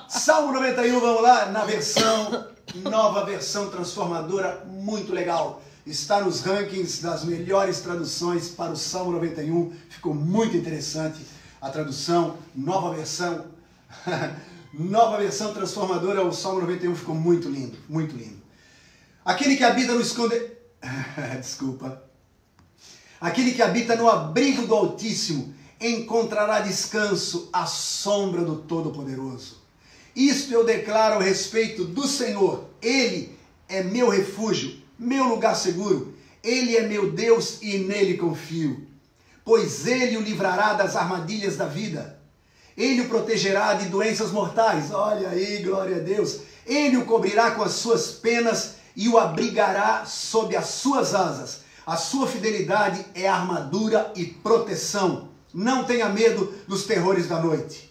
Salmo 91, vamos lá, na nova versão transformadora, muito legal. Está nos rankings das melhores traduções para o Salmo 91, ficou muito interessante a tradução, nova versão, nova versão transformadora, o Salmo 91 ficou muito lindo, muito lindo. Aquele que habita no Desculpa. Aquele que habita no abrigo do Altíssimo encontrará descanso à sombra do Todo-Poderoso. Isto eu declaro a respeito do Senhor. Ele é meu refúgio, meu lugar seguro. Ele é meu Deus e nele confio. Pois ele o livrará das armadilhas da vida. Ele o protegerá de doenças mortais. Olha aí, glória a Deus. Ele o cobrirá com as suas penas e o abrigará sob as suas asas. A sua fidelidade é armadura e proteção. Não tenha medo dos terrores da noite,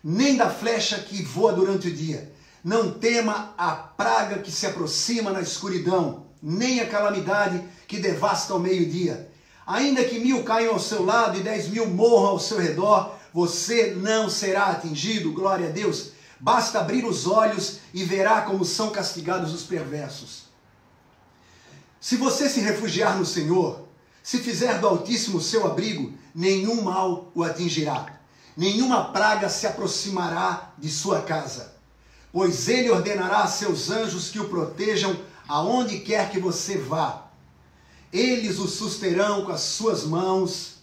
nem da flecha que voa durante o dia. Não tema a praga que se aproxima na escuridão, nem a calamidade que devasta ao meio-dia. Ainda que 1000 caiam ao seu lado e 10.000 morram ao seu redor, você não será atingido, glória a Deus. Basta abrir os olhos e verá como são castigados os perversos. Se você se refugiar no Senhor, se fizer do Altíssimo o seu abrigo, nenhum mal o atingirá. Nenhuma praga se aproximará de sua casa. Pois ele ordenará a seus anjos que o protejam aonde quer que você vá. Eles o susterão com as suas mãos,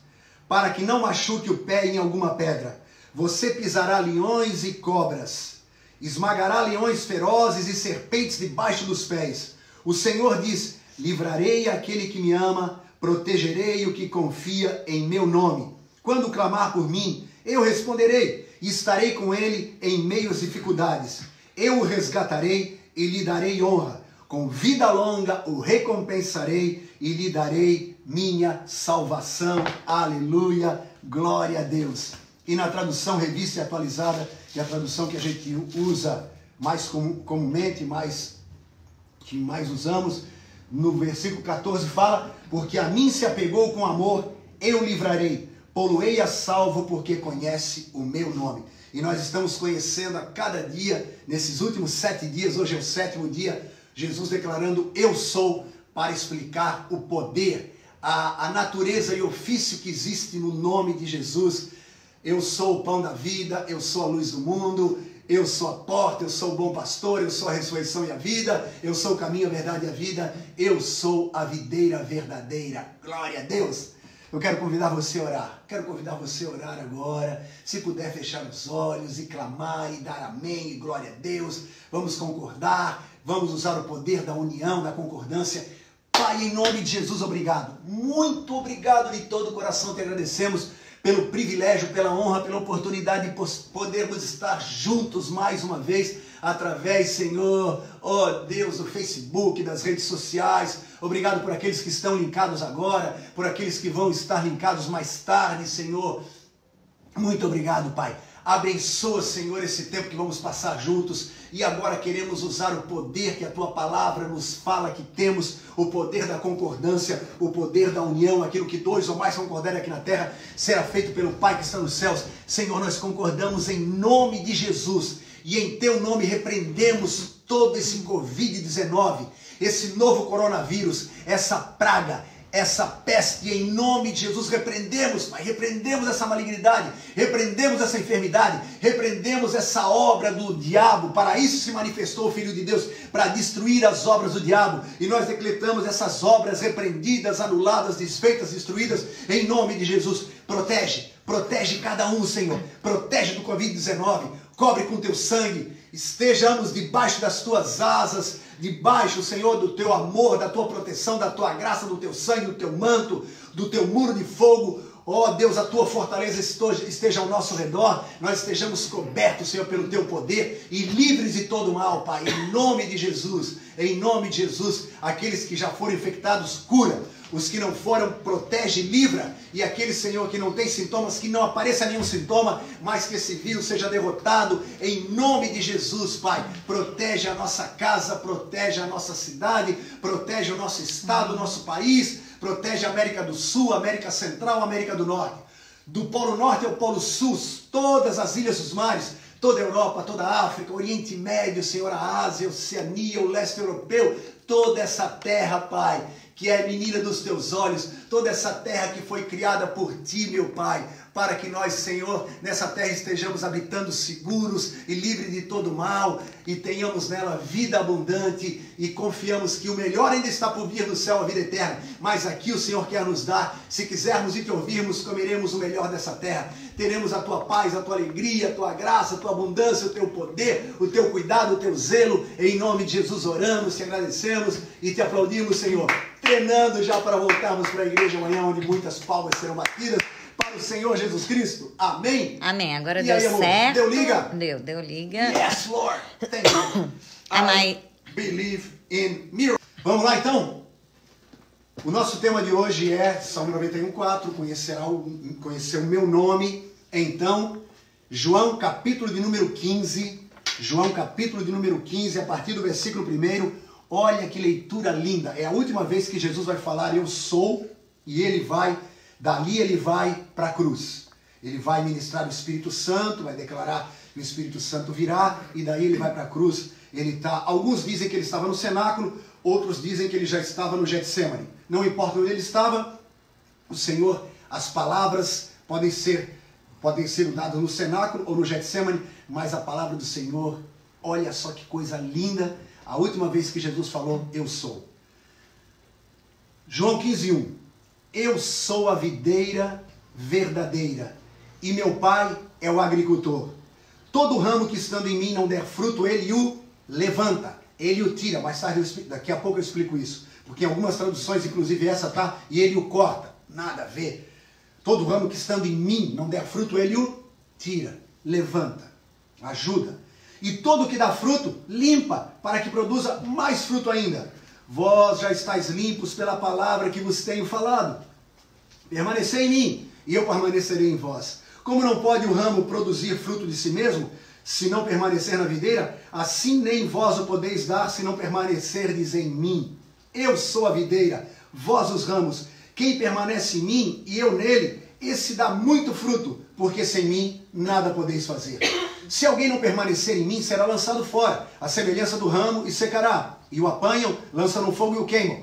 para que não machuque o pé em alguma pedra. Você pisará leões e cobras, esmagará leões ferozes e serpentes debaixo dos pés. O Senhor diz: livrarei aquele que me ama, protegerei o que confia em meu nome. Quando clamar por mim, eu responderei, e estarei com ele em meio às dificuldades. Eu o resgatarei e lhe darei honra. Com vida longa o recompensarei e lhe darei minha salvação. Aleluia, glória a Deus. E na tradução revista e atualizada, que é a tradução que a gente usa mais comumente, que mais usamos, no versículo 14 fala: porque a mim se apegou com amor, eu livrarei, pô-lo-ei a salvo, porque conhece o meu nome. E nós estamos conhecendo a cada dia, nesses últimos 7 dias, hoje é o 7º dia, Jesus declarando eu sou, para explicar o poder, a natureza e ofício que existe no nome de Jesus. Eu sou o pão da vida, eu sou a luz do mundo, eu sou a porta, eu sou o bom pastor, eu sou a ressurreição e a vida, eu sou o caminho, a verdade e a vida, eu sou a videira verdadeira. Glória a Deus! Eu quero convidar você a orar, quero convidar você a orar agora, se puder fechar os olhos e clamar e dar amém e glória a Deus. Vamos concordar, vamos usar o poder da união, da concordância. Pai, em nome de Jesus, obrigado, muito obrigado de todo o coração, te agradecemos pelo privilégio, pela honra, pela oportunidade de podermos estar juntos mais uma vez, através, Senhor, ó Deus, do Facebook, das redes sociais. Obrigado por aqueles que estão linkados agora, por aqueles que vão estar linkados mais tarde, Senhor. Muito obrigado, Pai. Abençoa, Senhor, esse tempo que vamos passar juntos. E agora queremos usar o poder que a Tua palavra nos fala que temos, o poder da concordância, o poder da união, aquilo que 2 ou mais concordarem aqui na terra, será feito pelo Pai que está nos céus. Senhor, nós concordamos em nome de Jesus, e em Teu nome repreendemos todo esse Covid-19, esse novo coronavírus, essa praga, essa peste, em nome de Jesus, repreendemos, Pai, repreendemos essa malignidade, repreendemos essa enfermidade, repreendemos essa obra do diabo. Para isso se manifestou o Filho de Deus, para destruir as obras do diabo, e nós decretamos essas obras repreendidas, anuladas, desfeitas, destruídas, em nome de Jesus. Protege cada um, Senhor, protege do Covid-19, cobre com Teu sangue, estejamos debaixo das Tuas asas, debaixo, Senhor, do Teu amor, da Tua proteção, da Tua graça, do Teu sangue, do Teu manto, do Teu muro de fogo. Ó Deus, a Tua fortaleza esteja ao nosso redor, nós estejamos cobertos, Senhor, pelo Teu poder e livres de todo mal, Pai, em nome de Jesus, aqueles que já foram infectados, cura. Os que não foram, protege, livra. E aquele, Senhor, que não tem sintomas, que não apareça nenhum sintoma, mas que esse vírus seja derrotado em nome de Jesus, Pai. Protege a nossa casa, protege a nossa cidade, protege o nosso estado, o nosso país, protege a América do Sul, América Central, América do Norte. Do Polo Norte ao Polo Sul, todas as ilhas dos mares, toda a Europa, toda a África, Oriente Médio, Senhor, a Ásia, a Oceania, o leste europeu, toda essa terra, Pai, que é a menina dos teus olhos, toda essa terra que foi criada por ti, meu Pai, para que nós, Senhor, nessa terra estejamos habitando seguros e livres de todo mal e tenhamos nela vida abundante e confiamos que o melhor ainda está por vir no céu, a vida eterna. Mas aqui o Senhor quer nos dar, se quisermos e te ouvirmos, comeremos o melhor dessa terra. Teremos a tua paz, a tua alegria, a tua graça, a tua abundância, o teu poder, o teu cuidado, o teu zelo. Em nome de Jesus oramos, te agradecemos e te aplaudimos, Senhor. Treinando já para voltarmos para a igreja amanhã, onde muitas palmas serão batidas. Para o Senhor Jesus Cristo. Amém? Amém. Agora E deu aí, amor? certo. Deu liga? Deu liga. Yes, Lord. Thank you. I believe in miracles. Vamos lá, então? O nosso tema de hoje é Salmo 91:4. Conhecer o meu nome. Então, João, capítulo de número 15. João, capítulo de número 15, a partir do versículo 1. Olha que leitura linda. É a última vez que Jesus vai falar, eu sou, e ele vai... Dali ele vai para a cruz. Ele vai ministrar o Espírito Santo, vai declarar que o Espírito Santo virá, e daí ele vai para a cruz. Alguns dizem que ele estava no cenáculo, outros dizem que ele já estava no Getsemane. Não importa onde ele estava, o Senhor, as palavras podem ser dadas no cenáculo ou no Getsemane, mas a palavra do Senhor, olha só que coisa linda, a última vez que Jesus falou, eu sou. João 15:1. Eu sou a videira verdadeira, e meu pai é o agricultor. Todo ramo que estando em mim não der fruto, ele o levanta, ele o tira. Mais tarde, daqui a pouco eu explico isso, porque em algumas traduções, inclusive essa tá, e ele o corta. Nada a ver. Todo ramo que estando em mim não der fruto, ele o tira, levanta, ajuda. E todo que dá fruto, limpa, para que produza mais fruto ainda. Vós já estáis limpos pela palavra que vos tenho falado. Permanecei em mim, e eu permanecerei em vós. Como não pode o ramo produzir fruto de si mesmo, se não permanecer na videira, assim nem vós o podeis dar, se não permanecerdes em mim. Eu sou a videira, vós os ramos. Quem permanece em mim e eu nele, esse dá muito fruto, porque sem mim nada podeis fazer. Se alguém não permanecer em mim, será lançado fora, a semelhança do ramo, e secará. E o apanham, lançam no fogo e o queimam.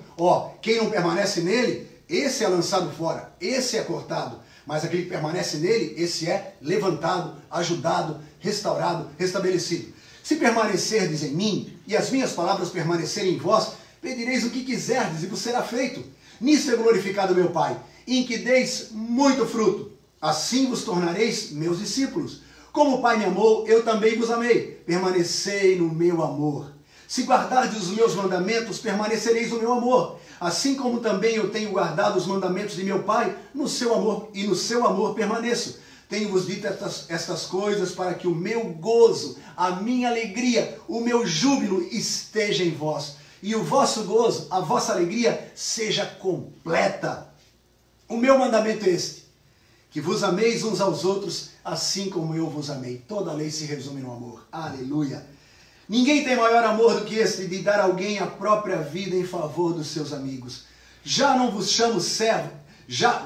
Quem não permanece nele, esse é lançado fora, esse é cortado. Mas aquele que permanece nele, esse é levantado, ajudado, restaurado, restabelecido. Se permanecerdes em mim, e as minhas palavras permanecerem em vós, pedireis o que quiserdes, e vos será feito. Nisso é glorificado meu Pai, em que deis muito fruto. Assim vos tornareis meus discípulos. Como o Pai me amou, eu também vos amei. Permanecei no meu amor. Se guardardes os meus mandamentos, permanecereis no meu amor. Assim como também eu tenho guardado os mandamentos de meu Pai, no seu amor, e no seu amor permaneço. Tenho-vos dito estas coisas para que o meu gozo, a minha alegria, o meu júbilo esteja em vós. E o vosso gozo, a vossa alegria, seja completa. O meu mandamento é este, que vos ameis uns aos outros, assim como eu vos amei. Toda a lei se resume no amor. Aleluia. Ninguém tem maior amor do que este, de dar a alguém a própria vida em favor dos seus amigos. Já não vos chamo servo,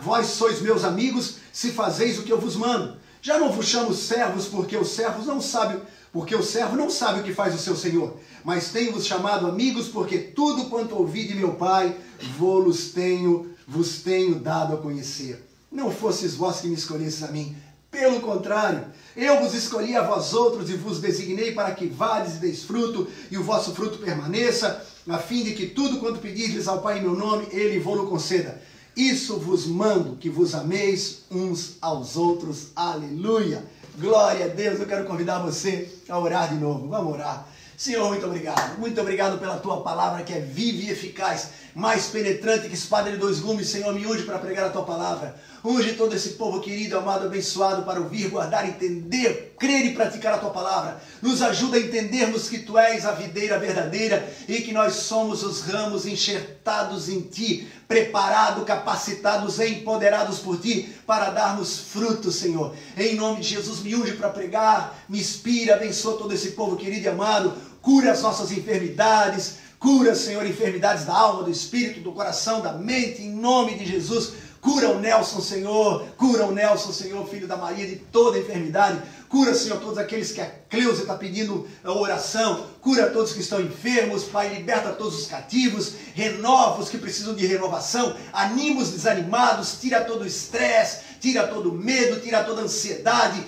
vós sois meus amigos, se fazeis o que eu vos mando. Já não vos chamo servos, porque o servo não sabe o que faz o seu senhor. Mas tenho-vos chamado amigos, porque tudo quanto ouvi de meu Pai, vos tenho dado a conhecer. Não fostes vós que me escolhestes a mim, pelo contrário, eu vos escolhi a vós outros e vos designei para que vades e deis fruto, e o vosso fruto permaneça, a fim de que tudo quanto pedirdes ao Pai em meu nome, Ele vos conceda. Isso vos mando, que vos ameis uns aos outros. Aleluia! Glória a Deus! Eu quero convidar você a orar de novo. Vamos orar. Senhor, muito obrigado. Muito obrigado pela tua palavra que é viva e eficaz, mais penetrante que espada de dois gumes. Senhor, me unge para pregar a tua palavra. Unge todo esse povo querido, amado, abençoado, para ouvir, guardar, entender, crer e praticar a tua palavra. Nos ajuda a entendermos que tu és a videira verdadeira e que nós somos os ramos enxertados em ti, preparados, capacitados e empoderados por ti para darmos frutos, Senhor. Em nome de Jesus, me unge para pregar, me inspira, abençoa todo esse povo querido e amado, cura as nossas enfermidades, cura, Senhor, enfermidades da alma, do espírito, do coração, da mente, em nome de Jesus. Cura o Nelson, Senhor. Cura o Nelson, Senhor, filho da Maria, de toda enfermidade. Cura, Senhor, todos aqueles que a Cleusa está pedindo oração. Cura todos que estão enfermos, Pai. Liberta todos os cativos. Renova os que precisam de renovação. Anima os desanimados. Tira todo o estresse. Tira todo o medo. Tira toda a ansiedade.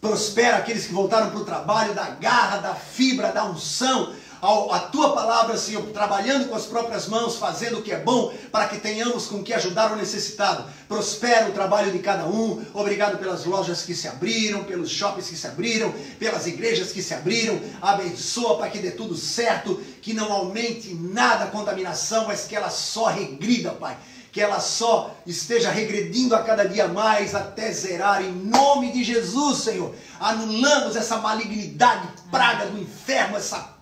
Prospera aqueles que voltaram para o trabalho, da garra, da fibra, da unção. A tua palavra, Senhor, trabalhando com as próprias mãos, fazendo o que é bom, para que tenhamos com que ajudar o necessitado. Prospera o trabalho de cada um. Obrigado pelas lojas que se abriram, pelos shoppings que se abriram, pelas igrejas que se abriram. Abençoa para que dê tudo certo, que não aumente nada a contaminação, mas que ela só regrida, Pai. Que ela só esteja regredindo a cada dia mais até zerar, em nome de Jesus, Senhor. Anulamos essa malignidade, praga do inferno, essa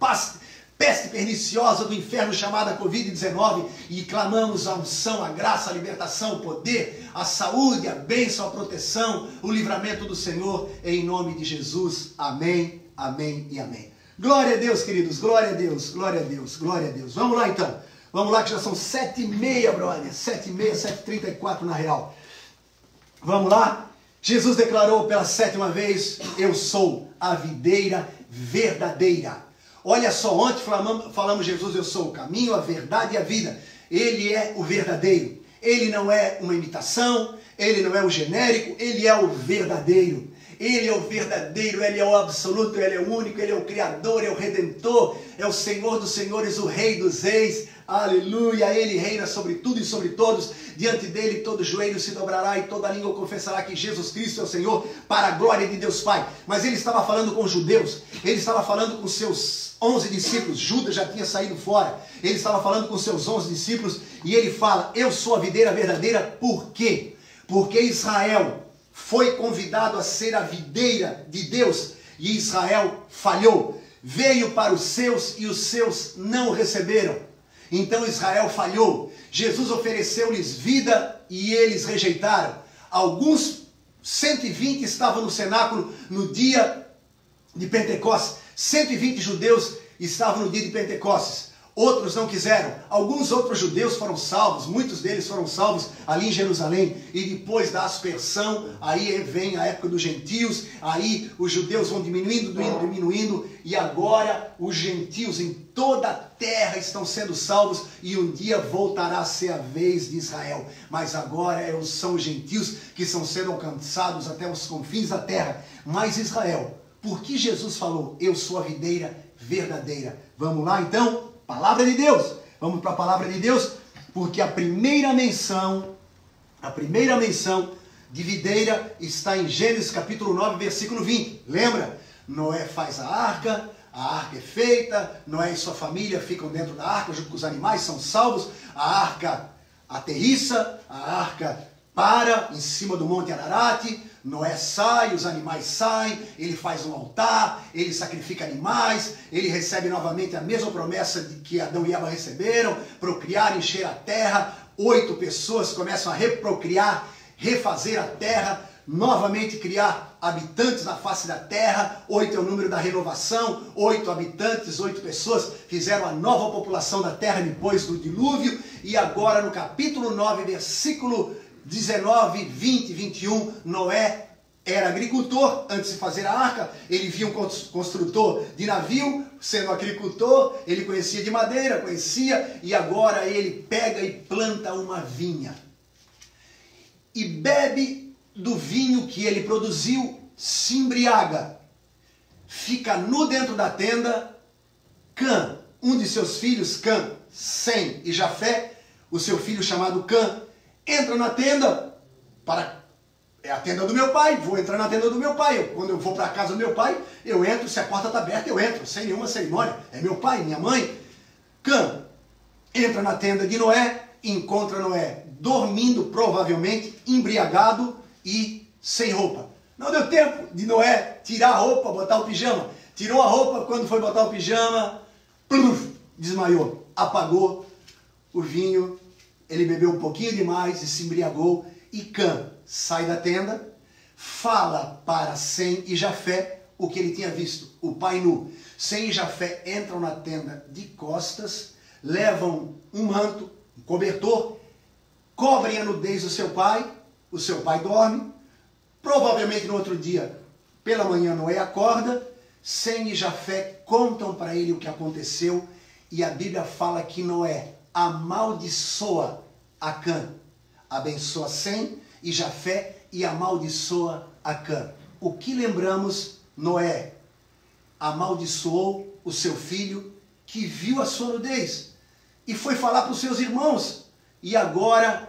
peste perniciosa do inferno chamada Covid-19 e clamamos a unção, a graça, a libertação, o poder, a saúde, a bênção, a proteção, o livramento do Senhor, em nome de Jesus. Amém, amém e amém. Glória a Deus, queridos, glória a Deus, glória a Deus, glória a Deus. Vamos lá então. Vamos lá que já são 7h30, brother. 7h30, 7h34 na real. Vamos lá? Jesus declarou pela 7ª vez: eu sou a videira verdadeira. Olha só, ontem falamos Jesus, eu sou o caminho, a verdade e a vida. Ele é o verdadeiro. Ele não é uma imitação, ele não é o genérico, ele é o verdadeiro. Ele é o verdadeiro, ele é o absoluto, ele é o único, ele é o Criador, é o Redentor, é o Senhor dos senhores, o Rei dos reis. Aleluia, ele reina sobre tudo e sobre todos. Diante dele todo joelho se dobrará e toda língua confessará que Jesus Cristo é o Senhor, para a glória de Deus Pai. Mas ele estava falando com os judeus, ele estava falando com seus 11 discípulos, Judas já tinha saído fora. Ele estava falando com seus 11 discípulos e ele fala: eu sou a videira verdadeira. Por quê? Porque Israel foi convidado a ser a videira de Deus e Israel falhou. Veio para os seus e os seus não o receberam. Então Israel falhou. Jesus ofereceu-lhes vida e eles rejeitaram. Alguns 120 estavam no cenáculo no dia de Pentecostes. 120 judeus estavam no dia de Pentecostes. Outros não quiseram. Alguns outros judeus foram salvos. Muitos deles foram salvos ali em Jerusalém. E depois da aspersão, aí vem a época dos gentios. Aí os judeus vão diminuindo. E agora os gentios em toda a terra estão sendo salvos. E um dia voltará a ser a vez de Israel. Mas agora são os gentios que estão sendo alcançados até os confins da terra. Mas Israel, por que Jesus falou: eu sou a videira verdadeira? Vamos lá então? Palavra de Deus. Vamos para a palavra de Deus, porque a primeira menção de videira está em Gênesis capítulo 9, versículo 20. Lembra? Noé faz a arca é feita, Noé e sua família ficam dentro da arca, junto com os animais, são salvos, a arca aterrissa, a arca para em cima do Monte Ararat, Noé sai, os animais saem, ele faz um altar, ele sacrifica animais, ele recebe novamente a mesma promessa de que Adão e Eva receberam, procriar, encher a terra. 8 pessoas começam a reprocriar, refazer a terra, novamente criar habitantes na face da terra. 8 é o número da renovação, 8 habitantes, 8 pessoas fizeram a nova população da terra depois do dilúvio. E agora no capítulo 9, versículo 19, 20, 21, Noé era agricultor antes de fazer a arca. Ele via um construtor de navio sendo agricultor, ele conhecia de madeira, e agora ele pega e planta uma vinha e bebe do vinho que ele produziu, se embriaga, fica nu dentro da tenda. Cã, um de seus filhos, Cã, Sem e Jafé, o seu filho chamado Cã, entra na tenda, é a tenda do meu pai, vou entrar na tenda do meu pai. Quando eu vou para a casa do meu pai, eu entro, se a porta está aberta, eu entro, sem nenhuma cerimônia. É meu pai, minha mãe. Cã entra na tenda de Noé, encontra Noé dormindo, provavelmente, embriagado e sem roupa. Não deu tempo de Noé tirar a roupa, botar o pijama. Tirou a roupa, quando foi botar o pijama, desmaiou, apagou o vinho. Ele bebeu um pouquinho demais e se embriagou. E Cã sai da tenda, fala para Sem e Jafé o que ele tinha visto, o pai nu. Sem e Jafé entram na tenda de costas, levam um manto, um cobertor, cobrem a nudez do seu pai, o seu pai dorme, provavelmente no outro dia, pela manhã, Noé acorda, Sem e Jafé contam para ele o que aconteceu, e a Bíblia fala que Noé amaldiçoa a Cã, abençoa Sem e Jafé e amaldiçoa a Cã. O que lembramos? Noé amaldiçoou o seu filho que viu a sua nudez e foi falar para os seus irmãos. E agora,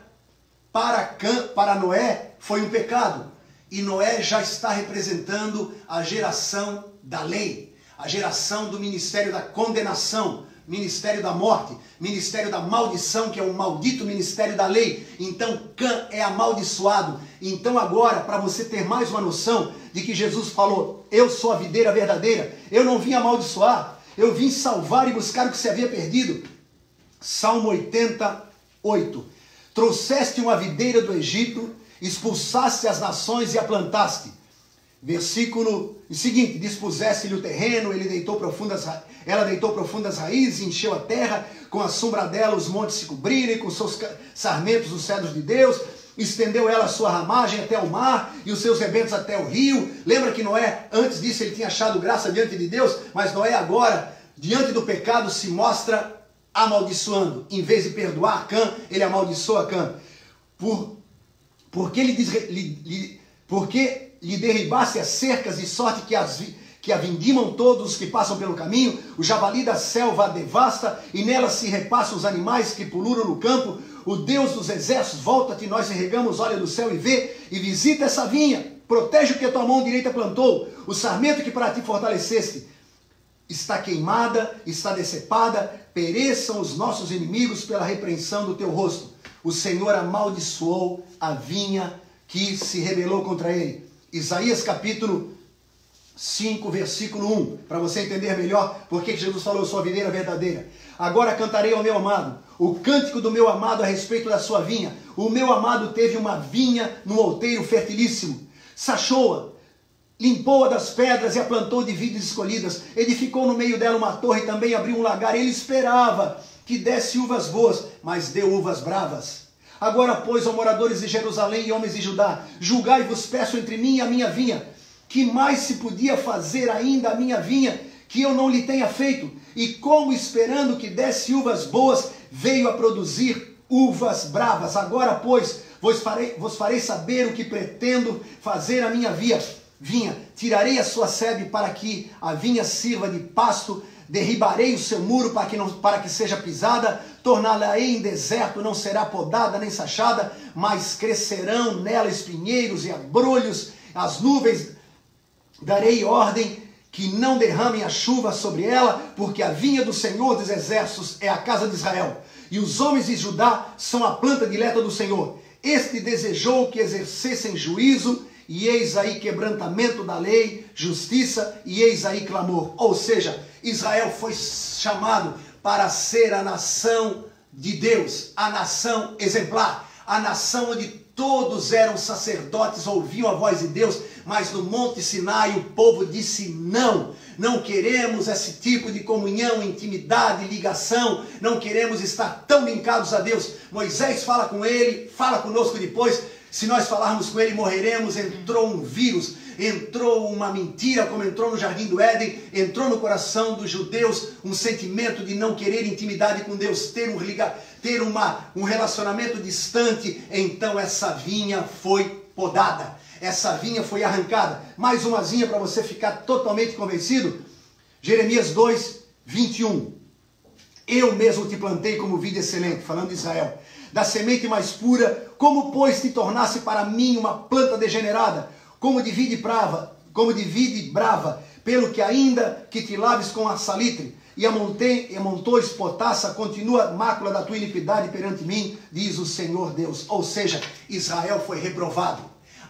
para Noé, foi um pecado. E Noé já está representando a geração da lei, a geração do ministério da condenação, ministério da morte, ministério da maldição, que é o maldito ministério da lei. Então Cã é amaldiçoado. Então agora, para você ter mais uma noção de que Jesus falou, eu sou a videira verdadeira, eu não vim amaldiçoar, eu vim salvar e buscar o que se havia perdido. Salmo 88. Trouxeste uma videira do Egito, expulsaste as nações e a plantaste. Versículo seguinte, dispuseste-lhe o terreno, ela deitou profundas raízes, encheu a terra, com a sombra dela os montes se cobrirem, com seus sarmentos os cedros de Deus, estendeu ela a sua ramagem até o mar, e os seus rebentos até o rio. Lembra que Noé, antes disso, ele tinha achado graça diante de Deus, mas Noé agora, diante do pecado, se mostra amaldiçoando. Em vez de perdoar Cã, ele amaldiçoa Cã. Porque lhe derribasse as cercas, de sorte que a vindimam todos os que passam pelo caminho, o javali da selva a devasta, e nela se repassam os animais que pululam no campo. O Deus dos exércitos, volta-te, nós regamos, olha do céu e vê, e visita essa vinha, protege o que a tua mão direita plantou, o sarmento que para ti fortaleceste, está queimada, está decepada, pereçam os nossos inimigos pela repreensão do teu rosto. O Senhor amaldiçoou a vinha que se rebelou contra ele. Isaías capítulo 5, versículo 1, para você entender melhor porque Jesus falou, eu sou a videira verdadeira. Agora cantarei ao meu amado, o cântico do meu amado a respeito da sua vinha. O meu amado teve uma vinha num outeiro fertilíssimo, sachou-a, limpou-a das pedras e a plantou de vides escolhidas, edificou no meio dela uma torre e também abriu um lagar. Ele esperava que desse uvas boas, mas deu uvas bravas. Agora, pois, ó moradores de Jerusalém e homens de Judá, julgai-vos, peço, entre mim e a minha vinha. Que mais se podia fazer ainda a minha vinha, que eu não lhe tenha feito? E como, esperando que desse uvas boas, veio a produzir uvas bravas. Agora, pois, vos farei saber o que pretendo fazer a minha vinha. Tirarei a sua sebe para que a vinha sirva de pasto, derribarei o seu muro para que seja pisada, torná-la-ei em deserto, não será podada nem sachada, mas crescerão nela espinheiros e abrolhos, as nuvens darei ordem que não derramem a chuva sobre ela, porque a vinha do Senhor dos exércitos é a casa de Israel, e os homens de Judá são a planta dileta do Senhor. Este desejou que exercessem juízo, e eis aí quebrantamento da lei, justiça, e eis aí clamor. Ou seja, Israel foi chamado para ser a nação de Deus, a nação exemplar, a nação onde todos eram sacerdotes, ouviam a voz de Deus, mas no Monte Sinai o povo disse não queremos esse tipo de comunhão, intimidade, ligação, não queremos estar tão linkados a Deus. Moisés fala com ele, fala conosco depois, se nós falarmos com ele morreremos. Entrou um vírus, entrou uma mentira, como entrou no Jardim do Éden, entrou no coração dos judeus um sentimento de não querer intimidade com Deus, ter um relacionamento distante. Então essa vinha foi podada, essa vinha foi arrancada. Mais uma vinha para você ficar totalmente convencido. Jeremias 2, 21. Eu mesmo te plantei como vide excelente, falando de Israel, da semente mais pura, como pois te tornasse para mim uma planta degenerada, como de vide brava, pelo que ainda que te laves com a salitre, e amontoes potassa, continua a mácula da tua iniquidade perante mim, diz o Senhor Deus. Ou seja, Israel foi reprovado.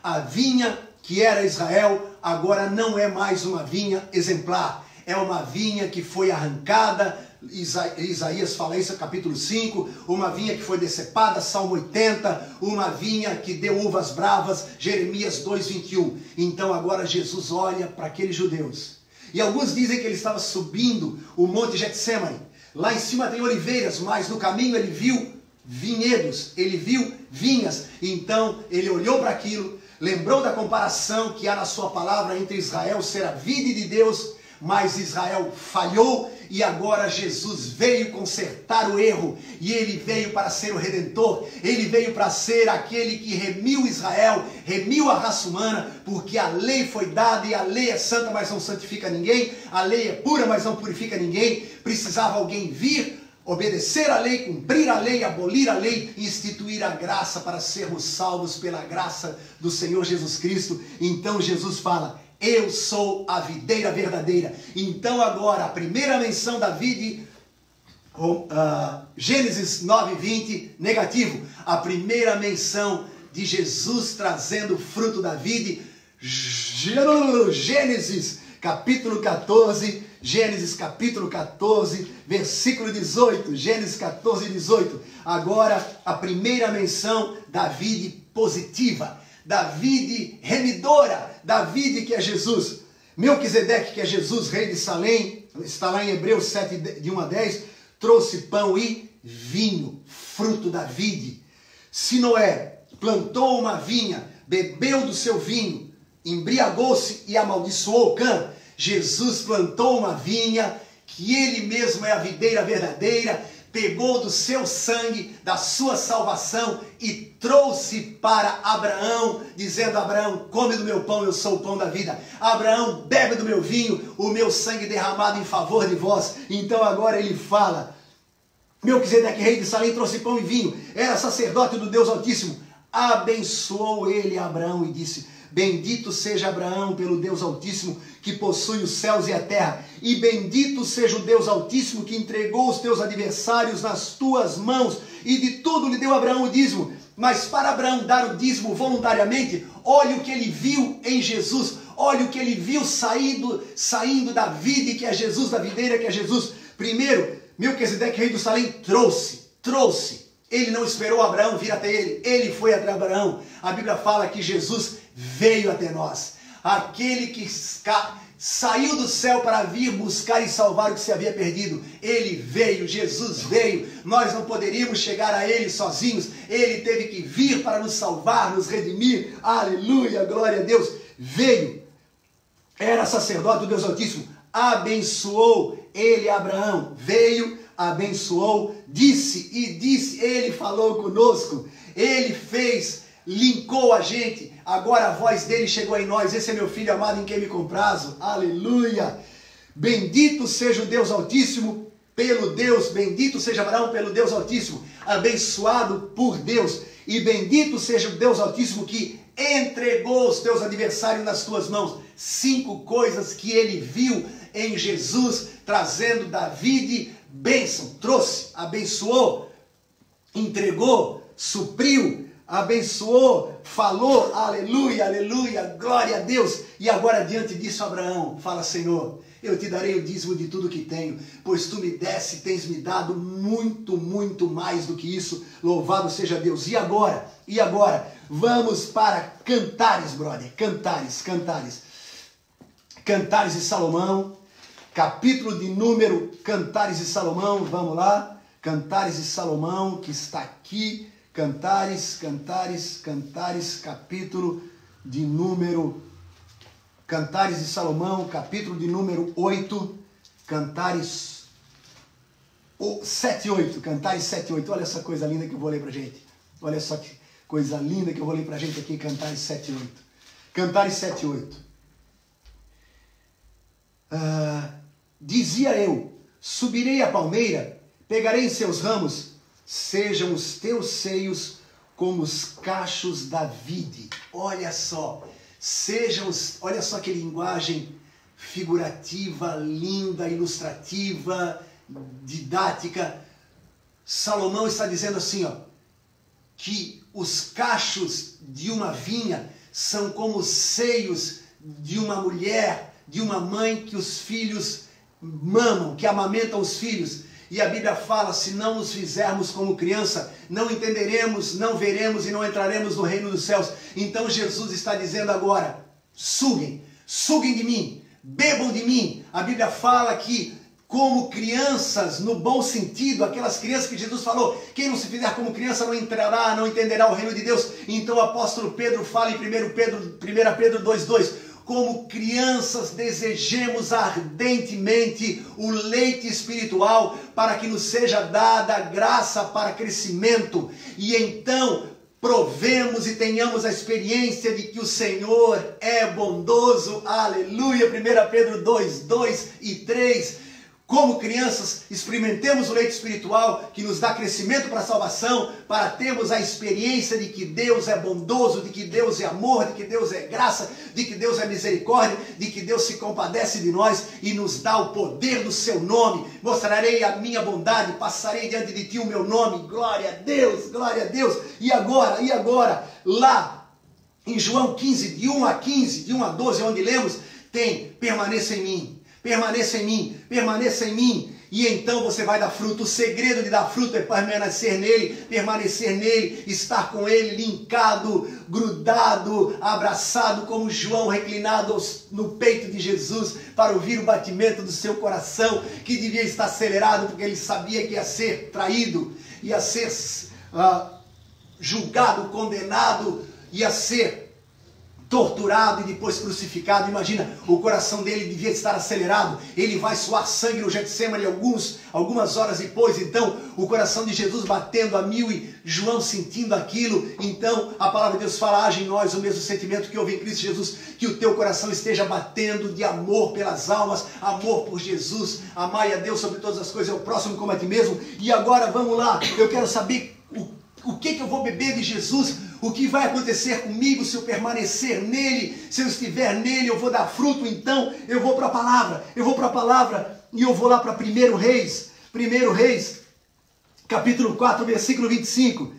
A vinha que era Israel, agora não é mais uma vinha exemplar, é uma vinha que foi arrancada. Isaías fala isso, capítulo 5, uma vinha que foi decepada, Salmo 80, uma vinha que deu uvas bravas, Jeremias 2, 21. Então agora Jesus olha para aqueles judeus, e alguns dizem que ele estava subindo o monte Getsemane, lá em cima tem oliveiras, mas no caminho ele viu vinhedos, ele viu vinhas. Então ele olhou para aquilo, lembrou da comparação que há na sua palavra entre Israel ser a vide de Deus, mas Israel falhou e agora Jesus veio consertar o erro e ele veio para ser o Redentor, ele veio para ser aquele que remiu Israel, remiu a raça humana, porque a lei foi dada e a lei é santa, mas não santifica ninguém, a lei é pura, mas não purifica ninguém. Precisava alguém vir, obedecer a lei, cumprir a lei, abolir a lei e instituir a graça para sermos salvos pela graça do Senhor Jesus Cristo. Então Jesus fala: eu sou a videira verdadeira. Então agora a primeira menção da vide, Gênesis 9:20, negativo. A primeira menção de Jesus trazendo o fruto da vide, Gênesis capítulo 14, Gênesis capítulo 14, versículo 18, Gênesis 14, 18. Agora a primeira menção da vide positiva, da vide remidora, da vide que é Jesus. Melquisedeque, que é Jesus, rei de Salém, está lá em Hebreus 7, de 1 a 10, trouxe pão e vinho, fruto da vide. Se Noé plantou uma vinha, bebeu do seu vinho, embriagou-se e amaldiçoou Cã, Jesus plantou uma vinha, que ele mesmo é a videira verdadeira, pegou do seu sangue, da sua salvação e trouxe para Abraão, dizendo: Abraão, come do meu pão, eu sou o pão da vida. Abraão, bebe do meu vinho, o meu sangue derramado em favor de vós. Então agora ele fala: Melquisedeque, rei de Salém, trouxe pão e vinho, era sacerdote do Deus Altíssimo. Abençoou ele Abraão e disse: bendito seja Abraão pelo Deus Altíssimo, que possui os céus e a terra, e bendito seja o Deus Altíssimo, que entregou os teus adversários nas tuas mãos, e de tudo lhe deu Abraão o dízimo. Mas para Abraão dar o dízimo voluntariamente, olha o que ele viu em Jesus, olha o que ele viu saindo da vide, que é Jesus, da videira, que é Jesus. Primeiro, Melquisedeque, rei do Salém, trouxe. Ele não esperou Abraão vir até ele, ele foi até Abraão. A Bíblia fala que Jesus veio até nós, aquele que saiu do céu para vir buscar e salvar o que se havia perdido. Ele veio, Jesus veio. Nós não poderíamos chegar a ele sozinhos, ele teve que vir para nos salvar, nos redimir. Aleluia, glória a Deus. Veio, era sacerdote do Deus Altíssimo, abençoou ele Abraão, veio, abençoou, disse, ele falou conosco, ele fez, linkou a gente, agora a voz dele chegou em nós. Esse é meu filho amado em quem me comprazo. Aleluia. Bendito seja o Deus Altíssimo bendito seja Abraão pelo Deus Altíssimo, abençoado por Deus, e bendito seja o Deus Altíssimo que entregou os teus adversários nas tuas mãos. 5 coisas que ele viu em Jesus, trazendo da vide bênção, trouxe, abençoou, entregou, supriu, abençoou, falou, aleluia, aleluia, glória a Deus. E agora diante disso Abraão fala: Senhor, eu te darei o dízimo de tudo que tenho, pois tu me deste, tens me dado muito, muito mais do que isso. Louvado seja Deus. E agora, vamos para Cantares, brother, Cantares de Salomão, capítulo de número, Cantares de Salomão, vamos lá, Cantares de Salomão, que está aqui, Cantares, capítulo de número, Cantares de Salomão, capítulo de número 8, Cantares 7:8, Cantares 7:8, olha essa coisa linda que eu vou ler pra gente, olha só que coisa linda que eu vou ler pra gente aqui, Cantares 7:8, Cantares 7:8. Dizia eu: subirei a palmeira, pegarei em seus ramos, sejam os teus seios como os cachos da vide. Olha só, olha só que linguagem figurativa, linda, ilustrativa, didática. Salomão está dizendo assim, ó, que os cachos de uma vinha são como os seios de uma mulher, de uma mãe que os filhos mamam, que amamentam os filhos. E a Bíblia fala: se não nos fizermos como criança, não entenderemos, não veremos e não entraremos no reino dos céus. Então Jesus está dizendo agora: suguem de mim, bebam de mim. A Bíblia fala que como crianças, no bom sentido, aquelas crianças que Jesus falou, quem não se fizer como criança não entrará, não entenderá o reino de Deus. Então o apóstolo Pedro fala em 1 Pedro 2,2, como crianças desejemos ardentemente o leite espiritual, para que nos seja dada graça para crescimento, e então provemos e tenhamos a experiência de que o Senhor é bondoso. Aleluia! 1 Pedro 2 e 3. Como crianças, experimentemos o leite espiritual que nos dá crescimento para a salvação, para termos a experiência de que Deus é bondoso, de que Deus é amor, de que Deus é graça, de que Deus é misericórdia, de que Deus se compadece de nós e nos dá o poder do seu nome. Mostrarei a minha bondade, passarei diante de ti o meu nome. Glória a Deus, glória a Deus. E agora, lá em João 15, de 1 a 15, de 1 a 12, onde lemos, tem: permaneça em mim. Permaneça em mim, permaneça em mim, e então você vai dar fruto. O segredo de dar fruto é permanecer nele, estar com ele, linkado, grudado, abraçado, como João, reclinado no peito de Jesus, para ouvir o batimento do seu coração, que devia estar acelerado, porque ele sabia que ia ser traído, ia ser julgado, condenado, ia ser torturado e depois crucificado. Imagina, o coração dele devia estar acelerado. Ele vai suar sangue no Getsemane algumas horas depois. Então o coração de Jesus batendo a mil e João sentindo aquilo. Então a palavra de Deus fala: age em nós o mesmo sentimento que houve em Cristo Jesus, que o teu coração esteja batendo de amor pelas almas, amor por Jesus. Amai a Deus sobre todas as coisas, é o próximo como a ti mesmo. E agora vamos lá, eu quero saber o que eu vou beber de Jesus, o que vai acontecer comigo se eu permanecer nele, se eu estiver nele, eu vou dar fruto. Então eu vou para a palavra, e eu vou lá para 1 Reis, capítulo 4, versículo 25.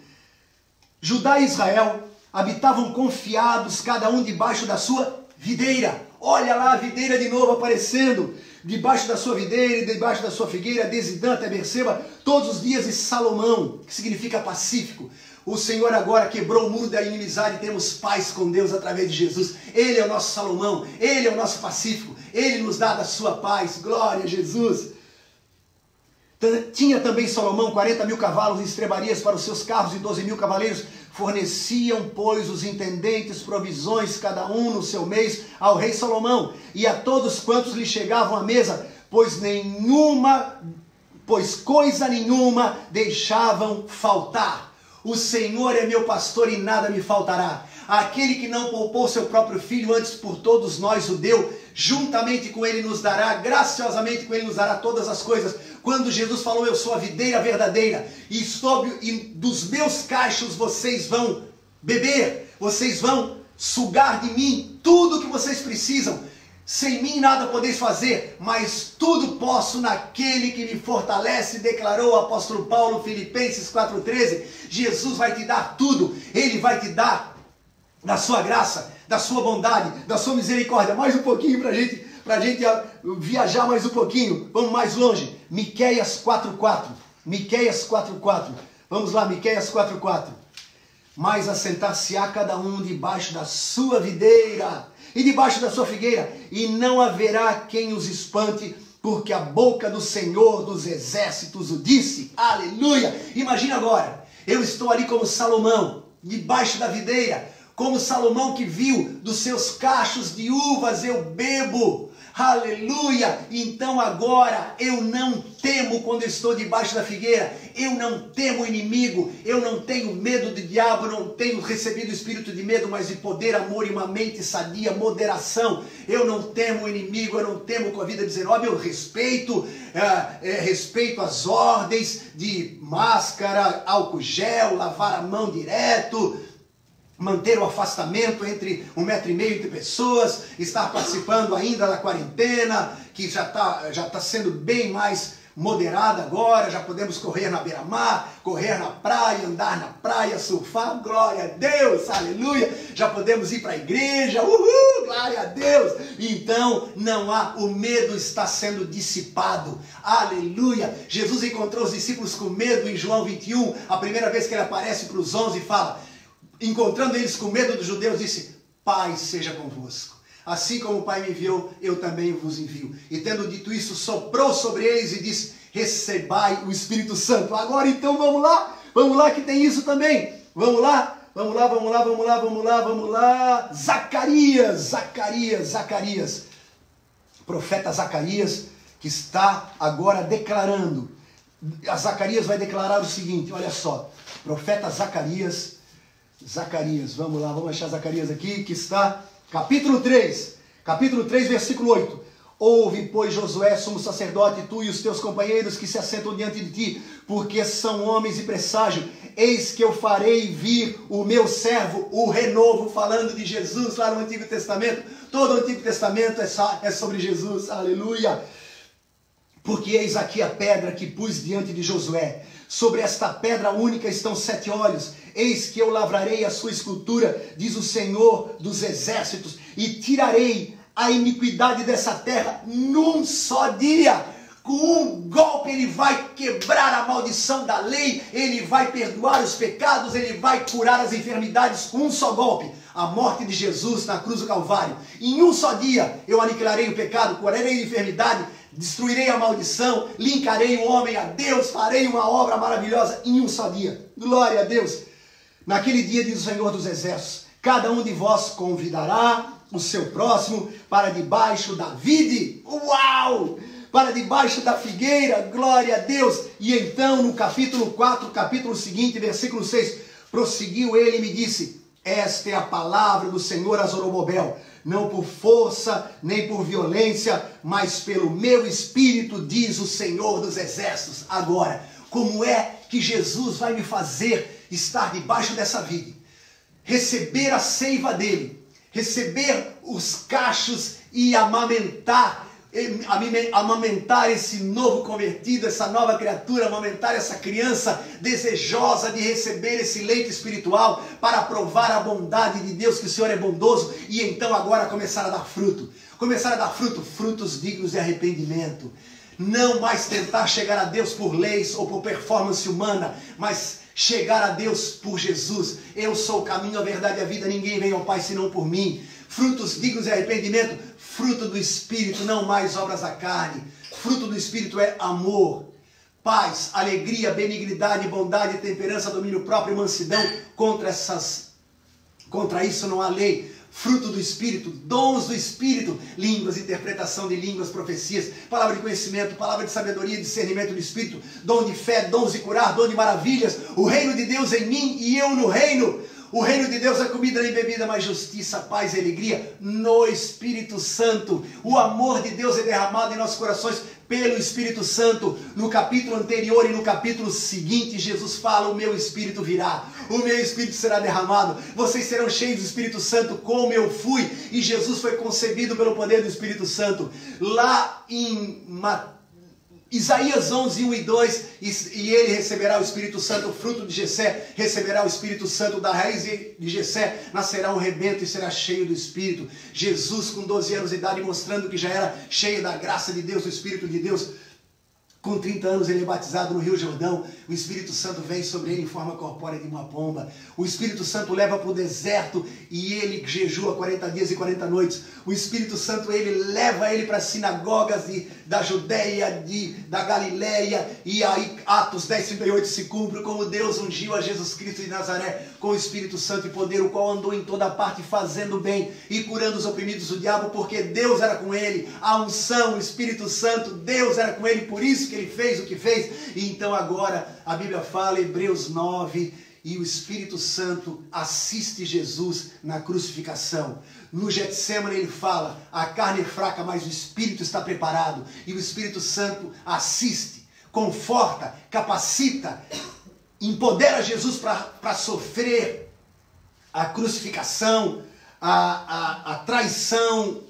Judá e Israel habitavam confiados, cada um debaixo da sua videira. Olha lá a videira de novo aparecendo. Debaixo da sua videira e debaixo da sua figueira, desde Dan até Berseba, todos os dias de Salomão, que significa pacífico. O Senhor agora quebrou o muro da inimizade e temos paz com Deus através de Jesus. Ele é o nosso Salomão, Ele é o nosso pacífico, Ele nos dá da sua paz. Glória a Jesus! Tinha também Salomão 40.000 cavalos e estrebarias para os seus carros e 12.000 cavaleiros. Forneciam, pois, os intendentes provisões, cada um no seu mês, ao rei Salomão e a todos quantos lhe chegavam à mesa, pois coisa nenhuma deixavam faltar. O Senhor é meu pastor e nada me faltará. Aquele que não poupou seu próprio filho, antes por todos nós o deu, juntamente com ele nos dará, graciosamente com ele nos dará todas as coisas. Quando Jesus falou: eu sou a videira verdadeira, e dos meus cachos vocês vão beber, vocês vão sugar de mim tudo o que vocês precisam. Sem mim nada podeis fazer, mas tudo posso naquele que me fortalece, declarou o apóstolo Paulo, Filipenses 4,13. Jesus vai te dar tudo, Ele vai te dar da sua graça, da sua bondade, da sua misericórdia. Mais um pouquinho para a gente viajar mais um pouquinho, vamos mais longe. Miqueias 4,4. Miqueias 4,4. Vamos lá, Miqueias 4,4. Mas assentar-se-á cada um debaixo da sua videira e debaixo da sua figueira, e não haverá quem os espante, porque a boca do Senhor dos exércitos o disse. Aleluia! Imagina agora, eu estou ali como Salomão, debaixo da videira, como Salomão que viu dos seus cachos de uvas eu bebo. Aleluia! Então agora eu não temo quando eu estou debaixo da figueira, eu não temo o inimigo, eu não tenho medo do diabo, não tenho recebido o espírito de medo, mas de poder, amor e uma mente sadia, moderação. Eu não temo o inimigo, eu não temo Covid-19, eu respeito as ordens de máscara, álcool gel, lavar a mão direto, manter o afastamento entre 1,5 metro entre pessoas, estar participando ainda da quarentena, que já tá sendo bem mais moderada agora. Já podemos correr na beira-mar, correr na praia, andar na praia, surfar, glória a Deus, aleluia. Já podemos ir para a igreja, uhul, glória a Deus. Então não há, o medo está sendo dissipado, aleluia. Jesus encontrou os discípulos com medo em João 21, a primeira vez que ele aparece para os 11 e fala, encontrando eles com medo dos judeus, disse: paz seja convosco. assim como o Pai me enviou, eu também vos envio. E tendo dito isso, soprou sobre eles e disse, recebai o Espírito Santo. Agora então vamos lá que tem isso também. Vamos lá. Zacarias. Profeta Zacarias, que está agora declarando. Zacarias vai declarar o seguinte, olha só. Profeta Zacarias, vamos lá, vamos achar Zacarias aqui, que está, capítulo 3, versículo 8. Ouve, pois, Josué, sumo sacerdote, tu e os teus companheiros que se assentam diante de ti, porque são homens e presságio. Eis que eu farei vir o meu servo, o renovo, falando de Jesus lá no Antigo Testamento. Todo o Antigo Testamento é sobre Jesus, aleluia. Porque eis aqui a pedra que pus diante de Josué. Sobre esta pedra única estão 7 olhos. Eis que eu lavrarei a sua escultura, diz o Senhor dos exércitos, e tirarei a iniquidade dessa terra num só dia. Com um golpe ele vai quebrar a maldição da lei, ele vai perdoar os pecados, ele vai curar as enfermidades com um só golpe. A morte de Jesus na cruz do Calvário. Em um só dia eu aniquilarei o pecado, curarei a enfermidade, destruirei a maldição, linkarei o homem a Deus, farei uma obra maravilhosa em um só dia. Glória a Deus. Naquele dia, diz o Senhor dos Exércitos, cada um de vós convidará o seu próximo para debaixo da vide. Uau! Para debaixo da figueira, glória a Deus. E então no capítulo 4, capítulo seguinte, versículo 6, prosseguiu ele e me disse, esta é a palavra do Senhor a Zorobabel, não por força nem por violência, mas pelo meu espírito, diz o Senhor dos Exércitos. Agora, como é que Jesus vai me fazer estar debaixo dessa vide, receber a seiva dele, receber os cachos e amamentar esse novo convertido, essa nova criatura, amamentar essa criança desejosa de receber esse leite espiritual para provar a bondade de Deus, que o Senhor é bondoso, e então agora começar a dar fruto, frutos dignos de arrependimento. Não mais tentar chegar a Deus por leis ou por performance humana, mas chegar a Deus por Jesus. Eu sou o caminho, a verdade e a vida, ninguém vem ao Pai senão por mim. Frutos dignos de arrependimento, fruto do Espírito, não mais obras da carne. Fruto do Espírito é amor, paz, alegria, benignidade, bondade, temperança, domínio próprio e mansidão. Contra isso não há lei. Fruto do Espírito, dons do Espírito, línguas, interpretação de línguas, profecias, palavra de conhecimento, palavra de sabedoria, discernimento do Espírito, dom de fé, dons de curar, dom de maravilhas, o reino de Deus em mim e eu no reino. O reino de Deus é comida nem bebida, mas justiça, paz e alegria no Espírito Santo. O amor de Deus é derramado em nossos corações pelo Espírito Santo. No capítulo anterior e no capítulo seguinte, Jesus fala, o meu Espírito virá, o meu Espírito será derramado, vocês serão cheios do Espírito Santo como eu fui. E Jesus foi concebido pelo poder do Espírito Santo. Lá em Isaías 11, 1 e 2, e ele receberá o Espírito Santo, o fruto de Jessé receberá o Espírito Santo, da raiz de Jessé nascerá um rebento e será cheio do Espírito. Jesus com 12 anos de idade, mostrando que já era cheio da graça de Deus, do Espírito de Deus. Com 30 anos ele é batizado no Rio Jordão, o Espírito Santo vem sobre ele em forma corpórea de uma pomba. O Espírito Santo leva para o deserto e ele jejua 40 dias e 40 noites. O Espírito Santo ele leva ele para as sinagogas da Judéia, da Galileia, e aí Atos 10:38 se cumpre, como Deus ungiu a Jesus Cristo de Nazaré com o Espírito Santo e poder, o qual andou em toda parte fazendo bem e curando os oprimidos do diabo, porque Deus era com ele. A unção, o Espírito Santo, Deus era com ele, por isso que ele fez o que fez. E então agora a Bíblia fala, Hebreus 9, e o Espírito Santo assiste Jesus na crucificação. No Getsemane ele fala, a carne é fraca, mas o Espírito está preparado. E o Espírito Santo assiste, conforta, capacita, empodera Jesus para sofrer a crucificação, a traição,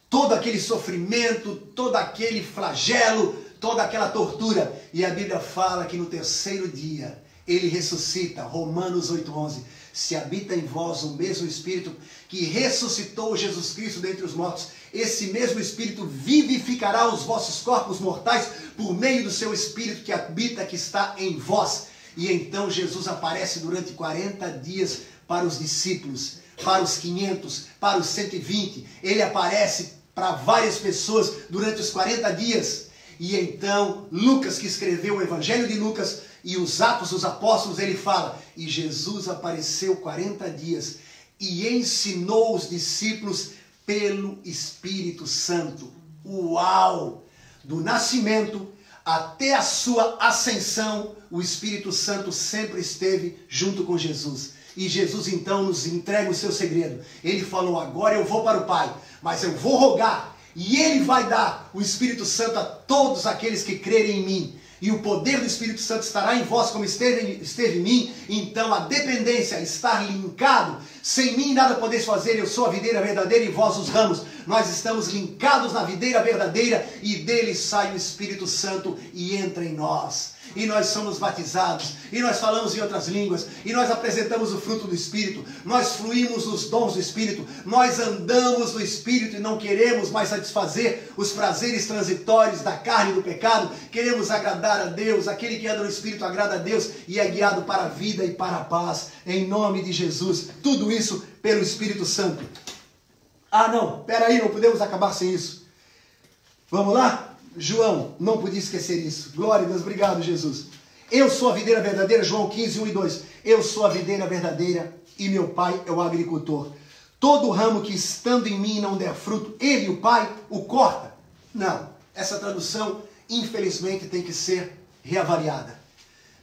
todo aquele sofrimento, todo aquele flagelo, toda aquela tortura. E a Bíblia fala que no terceiro dia ele ressuscita. Romanos 8:11. Se habita em vós o mesmo Espírito que ressuscitou Jesus Cristo dentre os mortos, esse mesmo Espírito vivificará os vossos corpos mortais por meio do seu Espírito que habita, que está em vós. E então Jesus aparece durante 40 dias para os discípulos. para os 500, para os 120. Ele aparece para várias pessoas durante os 40 dias. E então, Lucas, que escreveu o Evangelho de Lucas e os Atos dos Apóstolos, ele fala, e Jesus apareceu 40 dias e ensinou os discípulos pelo Espírito Santo. Uau! Do nascimento até a sua ascensão, o Espírito Santo sempre esteve junto com Jesus. E Jesus então nos entrega o seu segredo. Ele falou, agora eu vou para o Pai, mas eu vou rogar, e Ele vai dar o Espírito Santo a todos aqueles que crerem em mim. E o poder do Espírito Santo estará em vós como esteve em mim. Então a dependência, estar linkado, sem mim nada podeis fazer, eu sou a videira verdadeira e vós os ramos. Nós estamos linkados na videira verdadeira e dele sai o Espírito Santo e entra em nós. E nós somos batizados, e nós falamos em outras línguas, e nós apresentamos o fruto do Espírito, nós fluímos nos dons do Espírito, nós andamos no Espírito e não queremos mais satisfazer os prazeres transitórios da carne e do pecado, queremos agradar a Deus. Aquele que anda no Espírito agrada a Deus e é guiado para a vida e para a paz, em nome de Jesus. Tudo isso pelo Espírito Santo. Ah não, peraí, não podemos acabar sem isso. Vamos lá? João, não podia esquecer isso. Glória a Deus, obrigado Jesus. Eu sou a videira verdadeira, João 15, 1 e 2. Eu sou a videira verdadeira e meu pai é o agricultor. Todo ramo que estando em mim não der fruto, ele, o pai, o corta. Não, essa tradução, infelizmente, tem que ser reavaliada.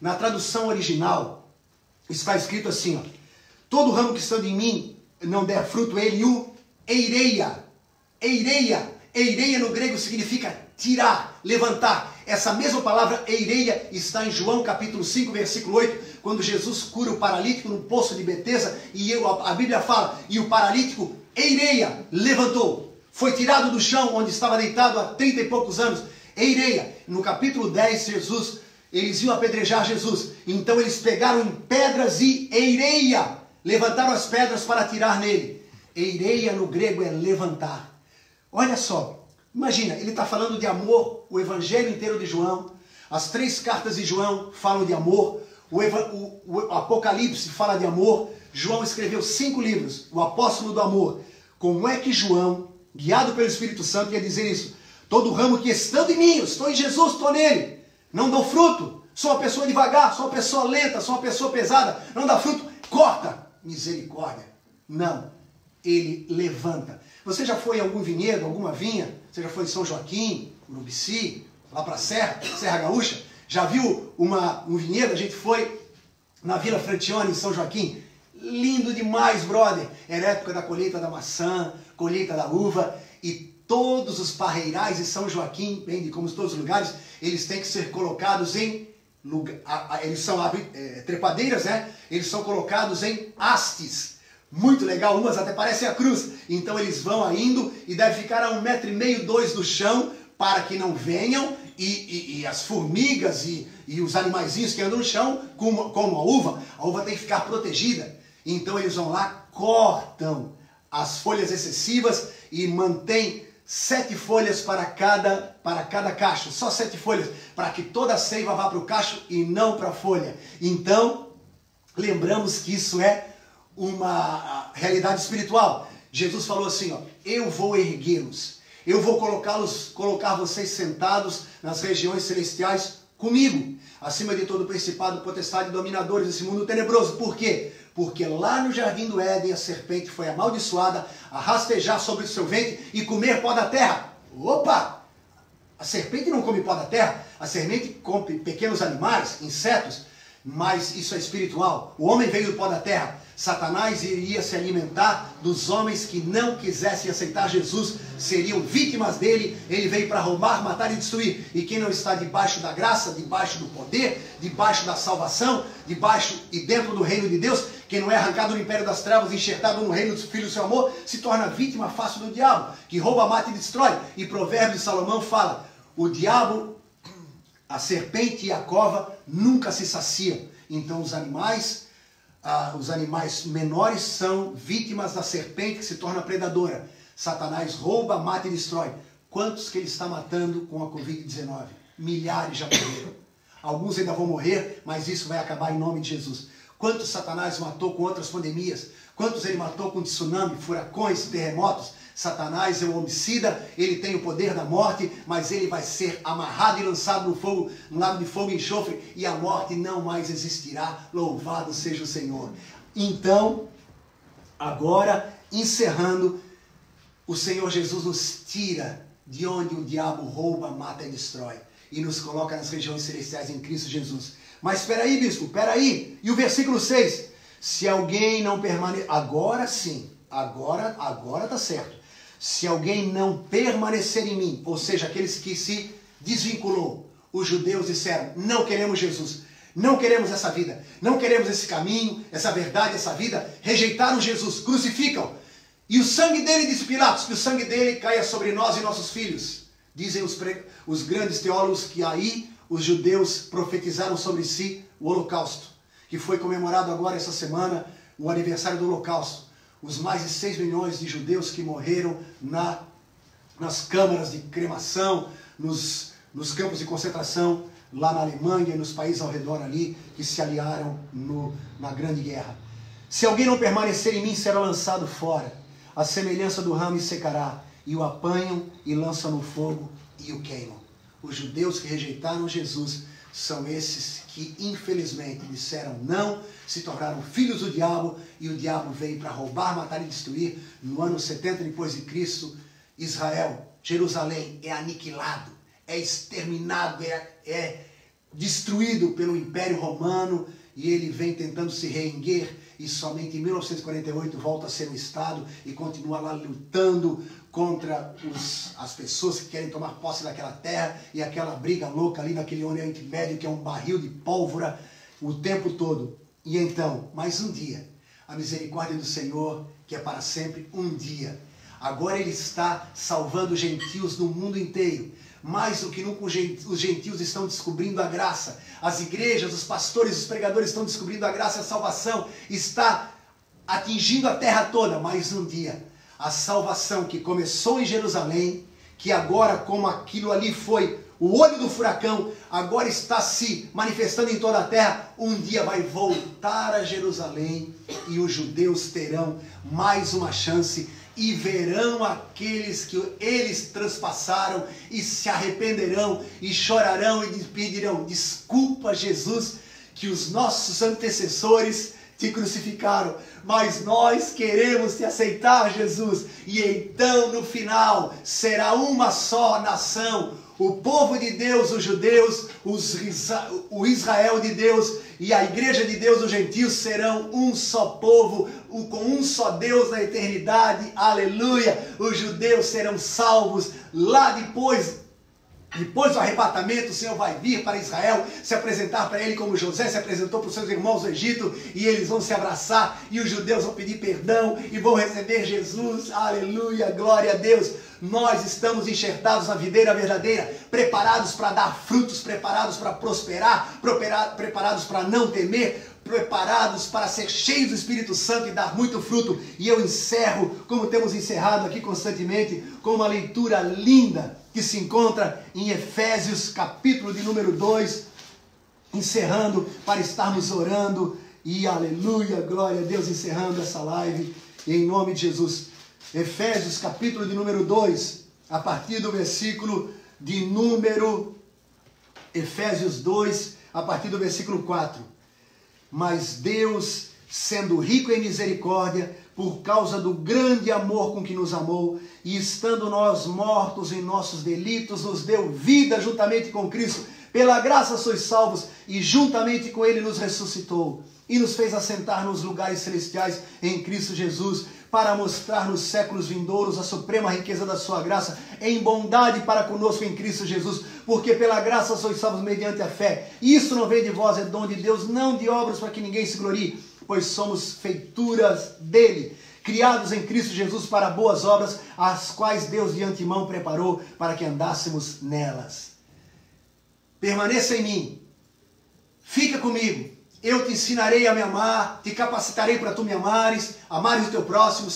Na tradução original, está escrito assim, ó. Todo ramo que estando em mim não der fruto, ele o eireia. Eireia. Eireia no grego significa tirar, levantar. Essa mesma palavra eireia está em João capítulo 5, versículo 8, quando Jesus cura o paralítico no poço de Betesda, e a Bíblia fala, e o paralítico eireia, levantou. Foi tirado do chão onde estava deitado há 30 e poucos anos. Eireia. No capítulo 10, eles iam apedrejar Jesus. Então eles pegaram em pedras e eireia. Levantaram as pedras para atirar nele. Eireia no grego é levantar. Olha só, imagina, ele está falando de amor, o evangelho inteiro de João, as 3 cartas de João falam de amor, o Apocalipse fala de amor, João escreveu 5 livros, o apóstolo do amor. Como é que João, guiado pelo Espírito Santo, ia dizer isso? Todo ramo que estando em mim, eu estou em Jesus, estou nele, não dou fruto, sou uma pessoa devagar, sou uma pessoa lenta, sou uma pessoa pesada, não dá fruto, corta, misericórdia. Não, ele levanta. Você já foi em algum vinhedo, alguma vinha? Você já foi em São Joaquim, Urubici, lá para a Serra Gaúcha? Já viu um vinhedo? A gente foi na Vila Fratione, em São Joaquim. Lindo demais, brother. Era a época da colheita da maçã, colheita da uva. E todos os parreirais de São Joaquim, bem como todos os lugares, eles têm que ser colocados em... Eles são trepadeiras, né? Eles são colocados em hastes. Muito legal, umas até parecem a cruz. Então eles vão indo e deve ficar a 1,5 m, 2 m do chão, para que não venham e as formigas e os animaizinhos que andam no chão, como a uva tem que ficar protegida. Então eles vão lá, cortam as folhas excessivas e mantêm 7 folhas para cada cacho, só 7 folhas, para que toda a seiva vá para o cacho e não para a folha. Então, lembramos que isso é uma realidade espiritual. Jesus falou assim, ó, eu vou erguê-los, eu vou colocar vocês sentados nas regiões celestiais comigo, acima de todo principado, potestade e dominadores desse mundo tenebroso. Por quê? Porque lá no jardim do Éden a serpente foi amaldiçoada a rastejar sobre o seu ventre e comer pó da terra. Opa! A serpente não come pó da terra, a serpente come pequenos animais, insetos, mas isso é espiritual. O homem veio do pó da terra. Satanás iria se alimentar dos homens que não quisessem aceitar Jesus, seriam vítimas dele. Ele veio para roubar, matar e destruir. E quem não está debaixo da graça, debaixo do poder, debaixo da salvação, debaixo e dentro do reino de Deus, quem não é arrancado do império das trevas e enxertado no reino do Filho do seu amor, se torna vítima fácil do diabo, que rouba, mata e destrói. E Provérbios de Salomão fala, o diabo, a serpente e a cova nunca se saciam. Então os animais menores são vítimas da serpente que se torna predadora. Satanás rouba, mata e destrói. Quantos que ele está matando com a Covid-19? Milhares já morreram. Alguns ainda vão morrer, mas isso vai acabar em nome de Jesus. Quantos Satanás matou com outras pandemias? Quantos ele matou com tsunami, furacões, terremotos? Satanás é um homicida, ele tem o poder da morte, mas ele vai ser amarrado e lançado no fogo, no lago de fogo e enxofre, e a morte não mais existirá. Louvado seja o Senhor. Então, agora, encerrando, o Senhor Jesus nos tira de onde o diabo rouba, mata e destrói, e nos coloca nas regiões celestiais em Cristo Jesus. Mas espera aí, bispo, espera aí. E o versículo 6, se alguém não permanecer, agora sim, agora está certo. Se alguém não permanecer em mim, ou seja, aqueles que se desvinculou, os judeus disseram, não queremos Jesus, não queremos essa vida, não queremos esse caminho, essa verdade, essa vida, rejeitaram Jesus, crucificam. E o sangue dele, diz Pilatos, que o sangue dele caia sobre nós e nossos filhos. Dizem os grandes teólogos que aí os judeus profetizaram sobre si o holocausto, que foi comemorado agora essa semana, o aniversário do holocausto. Os mais de 6 milhões de judeus que morreram nas câmaras de cremação, nos campos de concentração, lá na Alemanha e nos países ao redor ali, que se aliaram na Grande Guerra. Se alguém não permanecer em mim, será lançado fora. A semelhança do ramo secará, e o apanham e lançam no fogo e o queimam. Os judeus que rejeitaram Jesus são esses que infelizmente disseram não, se tornaram filhos do diabo, e o diabo veio para roubar, matar e destruir. No ano 70 depois de Cristo, Israel, Jerusalém é aniquilado, é exterminado, é destruído pelo Império Romano, e ele vem tentando se reerguer, e somente em 1948 volta a ser um Estado e continua lá lutando contra as pessoas que querem tomar posse daquela terra, e aquela briga louca ali naquele Oriente Médio, que é um barril de pólvora o tempo todo. E então, mais um dia, a misericórdia do Senhor, que é para sempre, um dia. Agora ele está salvando os gentios do mundo inteiro. Mais do que nunca os gentios estão descobrindo a graça. As igrejas, os pastores, os pregadores estão descobrindo a graça e a salvação. Está atingindo a terra toda. Mais um dia, a salvação que começou em Jerusalém, que agora, como aquilo ali foi o olho do furacão, agora está se manifestando em toda a terra, um dia vai voltar a Jerusalém e os judeus terão mais uma chance e verão aqueles que eles transpassaram e se arrependerão e chorarão e pedirão desculpa, Jesus, que os nossos antecessores te crucificaram, mas nós queremos te aceitar, Jesus. E então no final será uma só nação, o povo de Deus, os judeus, o Israel de Deus e a igreja de Deus, os gentios, serão um só povo, com um só Deus na eternidade. Aleluia! Os judeus serão salvos lá depois do arrebatamento. O Senhor vai vir para Israel, se apresentar para ele como José se apresentou para os seus irmãos do Egito, e eles vão se abraçar, e os judeus vão pedir perdão, e vão receber Jesus. Aleluia, glória a Deus. Nós estamos enxertados na videira verdadeira, preparados para dar frutos, preparados para prosperar, preparados para não temer, preparados para ser cheios do Espírito Santo e dar muito fruto. E eu encerro, como temos encerrado aqui constantemente, com uma leitura linda que se encontra em Efésios, capítulo de número 2, encerrando para estarmos orando, e aleluia, glória a Deus, encerrando essa live, em nome de Jesus. Efésios, capítulo de número 2, a partir do versículo de número, Efésios 2, a partir do versículo 4. Mas Deus, sendo rico em misericórdia, por causa do grande amor com que nos amou, e estando nós mortos em nossos delitos, nos deu vida juntamente com Cristo. Pela graça sois salvos, e juntamente com Ele nos ressuscitou, e nos fez assentar nos lugares celestiais em Cristo Jesus, para mostrar nos séculos vindouros a suprema riqueza da sua graça, em bondade para conosco em Cristo Jesus, porque pela graça sois salvos mediante a fé. Isso não vem de vós, é dom de Deus, não de obras para que ninguém se glorie, pois somos feituras dele, criados em Cristo Jesus para boas obras, as quais Deus de antemão preparou para que andássemos nelas. Permaneça em mim, fica comigo. Eu te ensinarei a me amar, te capacitarei para tu me amares, amares o teu próximo,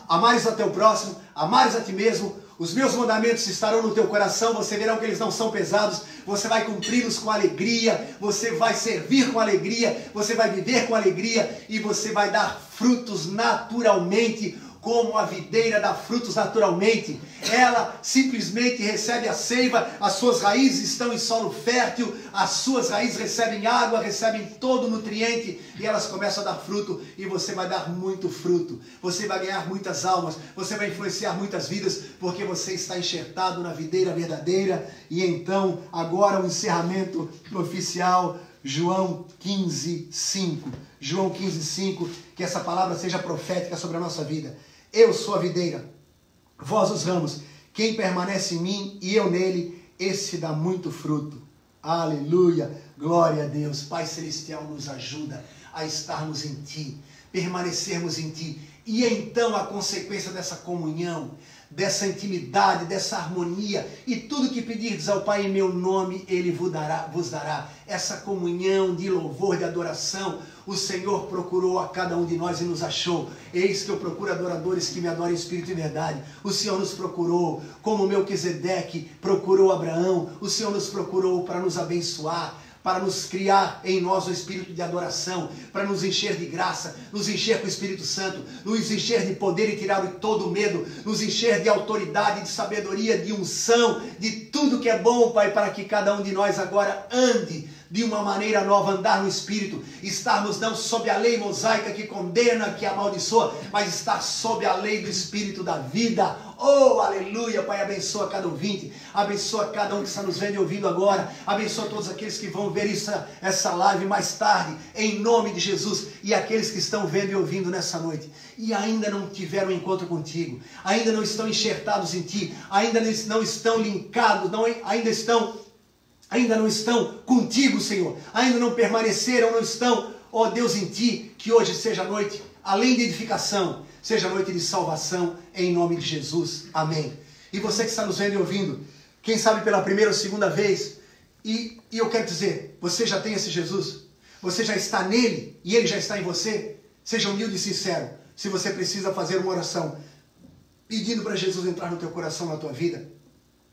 amares a teu próximo, amares a ti mesmo. Os meus mandamentos estarão no teu coração, você verá que eles não são pesados, você vai cumpri-los com alegria, você vai servir com alegria, você vai viver com alegria e você vai dar frutos naturalmente, como a videira dá frutos naturalmente. Ela simplesmente recebe a seiva, as suas raízes estão em solo fértil, as suas raízes recebem água, recebem todo o nutriente e elas começam a dar fruto e você vai dar muito fruto. Você vai ganhar muitas almas, você vai influenciar muitas vidas porque você está enxertado na videira verdadeira. E então, agora o encerramento oficial, João 15:5. João 15:5, que essa palavra seja profética sobre a nossa vida. Eu sou a videira, vós os ramos. Quem permanece em mim e eu nele, esse dá muito fruto. Aleluia, glória a Deus. Pai Celestial, nos ajuda a estarmos em Ti, permanecermos em Ti. E então a consequência dessa comunhão, dessa intimidade, dessa harmonia, e tudo que pedirdes ao Pai em meu nome, Ele vos dará. Essa comunhão de louvor, de adoração, o Senhor procurou a cada um de nós e nos achou. Eis que eu procuro adoradores que me adorem em espírito e verdade. O Senhor nos procurou, como Melquisedeque procurou Abraão. O Senhor nos procurou para nos abençoar, para nos criar em nós o espírito de adoração, para nos encher de graça, nos encher com o Espírito Santo, nos encher de poder e tirar todo o medo, nos encher de autoridade, de sabedoria, de unção, de tudo que é bom, Pai, para que cada um de nós agora ande de uma maneira nova, andar no Espírito, estarmos não sob a lei mosaica que condena, que amaldiçoa, mas estar sob a lei do Espírito da vida. Oh, aleluia, Pai, abençoa cada ouvinte, abençoa cada um que está nos vendo e ouvindo agora, abençoa todos aqueles que vão ver essa live mais tarde, em nome de Jesus, e aqueles que estão vendo e ouvindo nessa noite, e ainda não tiveram um encontro contigo, ainda não estão enxertados em Ti, ainda não estão linkados, ainda não estão contigo, Senhor, ainda não permaneceram, não estão, ó Deus, em Ti, que hoje seja a noite, além de edificação, seja a noite de salvação, em nome de Jesus, amém. E você que está nos vendo e ouvindo, quem sabe pela primeira ou segunda vez, e eu quero dizer, você já tem esse Jesus, você já está nele, e ele já está em você, seja humilde e sincero, se você precisa fazer uma oração, pedindo para Jesus entrar no teu coração, na tua vida,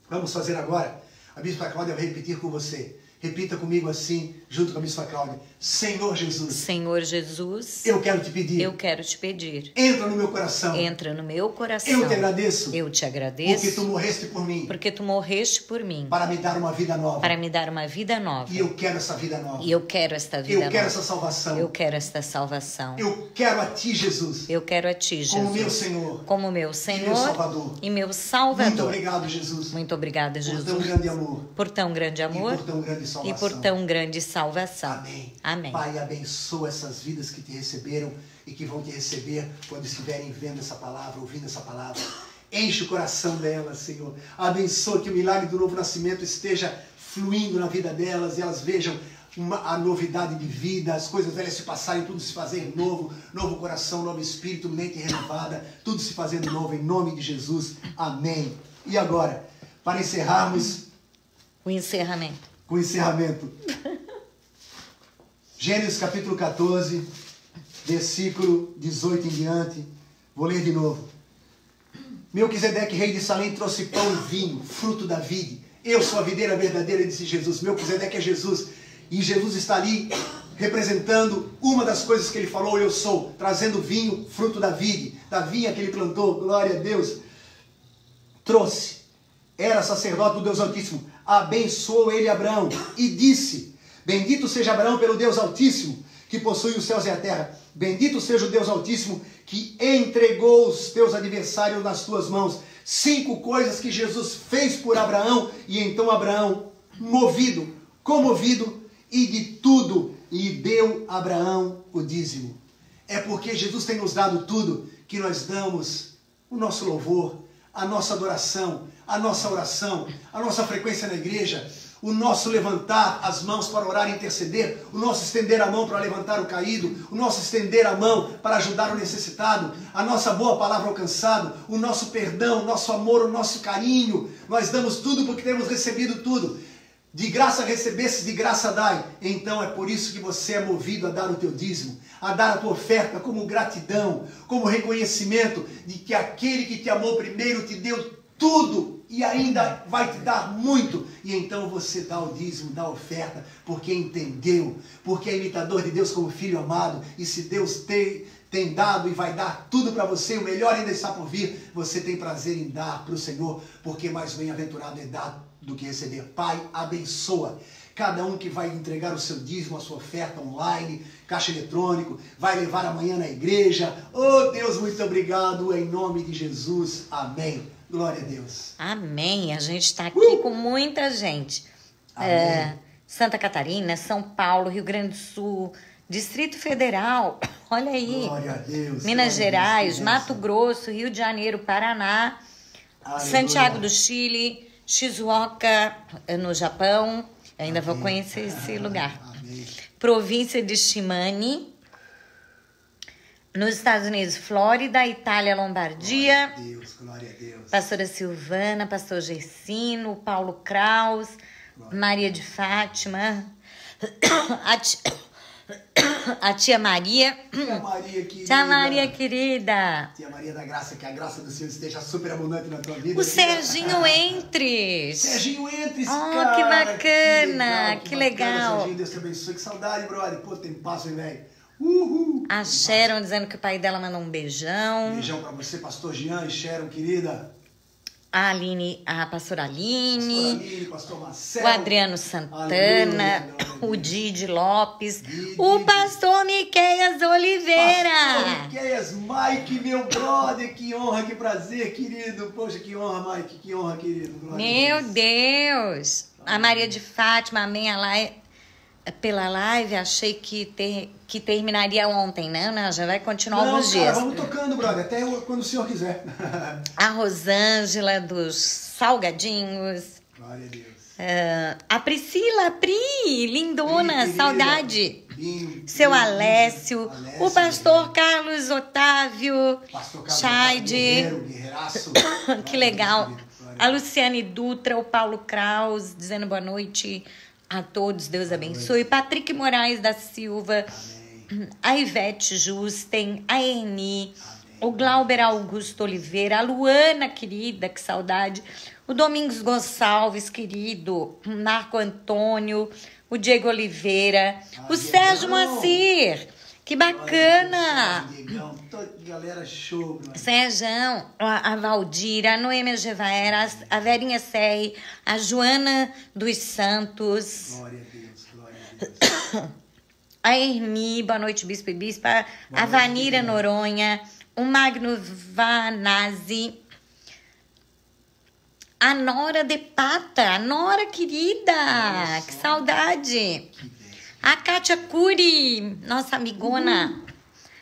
vamos fazer agora. A Bispa Cláudia vai repetir com você. Repita comigo assim, junto com a Bispa Cláudia. Senhor Jesus. Senhor Jesus. Eu quero te pedir. Eu quero te pedir. Entra no meu coração. Entra no meu coração. Eu te agradeço. Eu te agradeço. Porque tu morreste por mim. Porque tu morreste por mim. Para me dar uma vida nova. Para me dar uma vida nova. E eu quero essa vida nova. E eu quero esta vida nova. Eu quero essa salvação. Eu quero esta salvação. Eu quero a ti, Jesus. Eu quero a ti, Jesus. Como meu Senhor. Como meu Senhor. E meu Salvador. E meu Salvador. Muito obrigado, Jesus. Muito obrigada, Jesus. Por tão grande amor. Por tão grande amor. E por tão grande salvação. E por tão grande salvação. Amém. Amém. Pai, abençoa essas vidas que te receberam e que vão te receber quando estiverem vendo essa palavra, ouvindo essa palavra. Enche o coração delas, Senhor. Abençoa que o milagre do novo nascimento esteja fluindo na vida delas e elas vejam a novidade de vida, as coisas velhas se passarem, tudo se fazer novo, novo coração, novo espírito, mente renovada, tudo se fazendo novo, em nome de Jesus. Amém. E agora, para encerrarmos... O encerramento. Com o encerramento. Gênesis capítulo 14, versículo 18 em diante. Vou ler de novo. Melquisedeque, rei de Salém, trouxe pão e vinho, fruto da vide. Eu sou a videira verdadeira, disse Jesus. Melquisedeque é Jesus. E Jesus está ali representando uma das coisas que ele falou, eu sou, trazendo vinho, fruto da vide, da vinha que ele plantou, glória a Deus. Trouxe, era sacerdote do Deus Altíssimo, abençoou ele Abraão e disse, bendito seja Abraão pelo Deus Altíssimo, que possui os céus e a terra, bendito seja o Deus Altíssimo, que entregou os teus adversários nas tuas mãos. 5 coisas que Jesus fez por Abraão, e então Abraão, movido, comovido, e de tudo lhe deu Abraão o dízimo. É porque Jesus tem nos dado tudo que nós damos o nosso louvor, a nossa adoração, a nossa oração, a nossa frequência na igreja, o nosso levantar as mãos para orar e interceder, o nosso estender a mão para levantar o caído, o nosso estender a mão para ajudar o necessitado, a nossa boa palavra alcançada, o nosso perdão, o nosso amor, o nosso carinho. Nós damos tudo porque temos recebido tudo. De graça recebestes, de graça dai. Então é por isso que você é movido a dar o teu dízimo, a dar a tua oferta como gratidão, como reconhecimento de que aquele que te amou primeiro te deu tudo e ainda vai te dar muito. E então você dá o dízimo, dá a oferta, porque entendeu, porque é imitador de Deus como filho amado. E se Deus tem dado e vai dar tudo para você, o melhor ainda está por vir, você tem prazer em dar para o Senhor, porque mais bem-aventurado é dar do que receber. Pai, abençoa cada um que vai entregar o seu dízimo, a sua oferta online, caixa eletrônico, vai levar amanhã na igreja. Oh Deus, muito obrigado, em nome de Jesus, amém. Glória a Deus. Amém. A gente está aqui com muita gente. Santa Catarina, São Paulo, Rio Grande do Sul, Distrito Federal, olha aí. Glória a Deus. Minas Gerais, Mato Grosso, Rio de Janeiro, Paraná, Santiago do Chile, Shizuoka, no Japão. Ainda vou conhecer esse lugar. Amém. Província de Shimane. Nos Estados Unidos, Flórida, Itália, Lombardia. Glória a Deus, glória a Deus. Pastora Silvana, Pastor Gersino, Paulo Kraus, Maria de Fátima, a tia Maria. Tia Maria querida. Tia Maria querida. Tia Maria da Graça, que a graça do Senhor esteja super abundante na tua vida. O Serginho Entres. Serginho Entres, Oh, cara. que bacana, que legal. Serginho, Deus te abençoe. Que saudade, brother. Pô, tem passo, hein, velho? Uhul. A Sharon dizendo que o pai dela mandou um beijão. Beijão pra você, pastor Jean e Sharon, querida. A Aline, a pastora Aline. Pastor Aline, pastor Marcelo. O Adriano Santana, Aleluia, o Didi Lopes, Didi. o pastor Miqueias Oliveira. Pastor Miqueias, Mike, meu brother, que honra, que prazer, querido. Poxa, que honra, Mike, que honra, querido. Glória a Meu Deus. A Maria de Fátima, amém a live. Pela live, achei que terminaria ontem, né? Não, já vai continuar alguns dias. Vamos tocando, brother, até quando o senhor quiser. A Rosângela dos Salgadinhos. Glória a Deus. A Priscila, Pri, lindona, Querida. saudade. Bim, Seu bim, Alessio, Alessio, o pastor Carlos Otávio, Pastor Carlos Chaide, Guerreiraço. que legal. A Luciane Dutra, o Paulo Kraus, dizendo boa noite a todos, Deus abençoe. Patrick Moraes da Silva, Amém. a Ivete Justen, a Eni, o Glauber Augusto Oliveira, a Luana, querida, que saudade, o Domingos Gonçalves, querido, o Marco Antônio, o Diego Oliveira, o Sérgio Moacir, que bacana! Diegão, toda galera show, brother. Sérgio, a Valdira, a Noêmia Gevaera, a Verinha Serri, a Joana dos Santos, Glória a Deus, glória a Deus. a Ermi, boa noite, Bispo e Bispa, a noite, Vanira querida. Noronha, o Magno Vanazzi, a Nora de Pata, a Nora querida, Olha que só. saudade. Que bênção. A Kátia Cury, nossa amigona.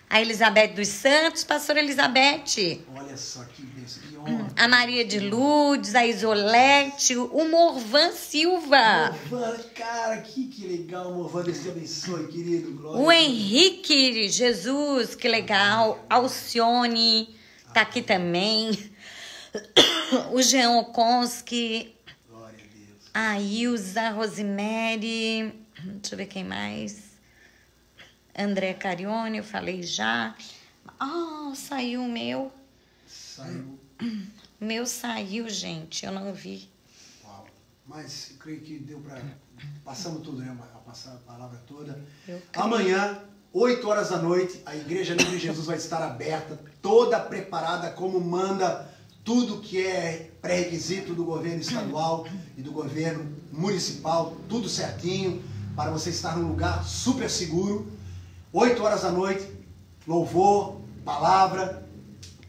A Elizabeth dos Santos, pastora Elizabeth. Olha só que bênção, que honra. A Maria de Lourdes, a Isolete, o Morvan Silva. Morvan, cara, que legal, Morvan, Deus te abençoe, querido. Glória O a Deus. Henrique Jesus, que legal. Alcione, tá aqui também. O Jean Okonski. Glória a Deus. A Ilza, Rosemary. Deixa eu ver quem mais. André Carione, eu falei já. Saiu o meu. Saiu. O meu saiu, gente. Eu não vi. Uau. Mas eu creio que deu para... Passamos tudo, né? Passar a palavra toda. Eu creio. Amanhã, 8 horas da noite, a Igreja Livre de Jesus vai estar aberta, toda preparada como manda tudo que é pré-requisito do governo estadual e do governo municipal, tudo certinho, para você estar num lugar super seguro. 8 horas da noite, louvor, palavra,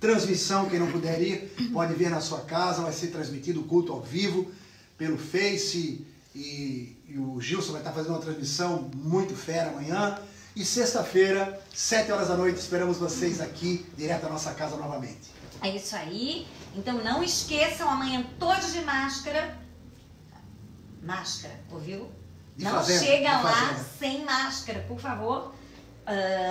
transmissão, quem não puder ir, pode ver na sua casa, vai ser transmitido o culto ao vivo, pelo Face, e o Gilson vai estar fazendo uma transmissão muito fera amanhã. E sexta-feira, 7 horas da noite, esperamos vocês aqui, direto à nossa casa novamente. É isso aí. Então não esqueçam, amanhã todos de máscara. Máscara, ouviu? De Não fazenda, chega de lá fazenda. sem máscara, por favor.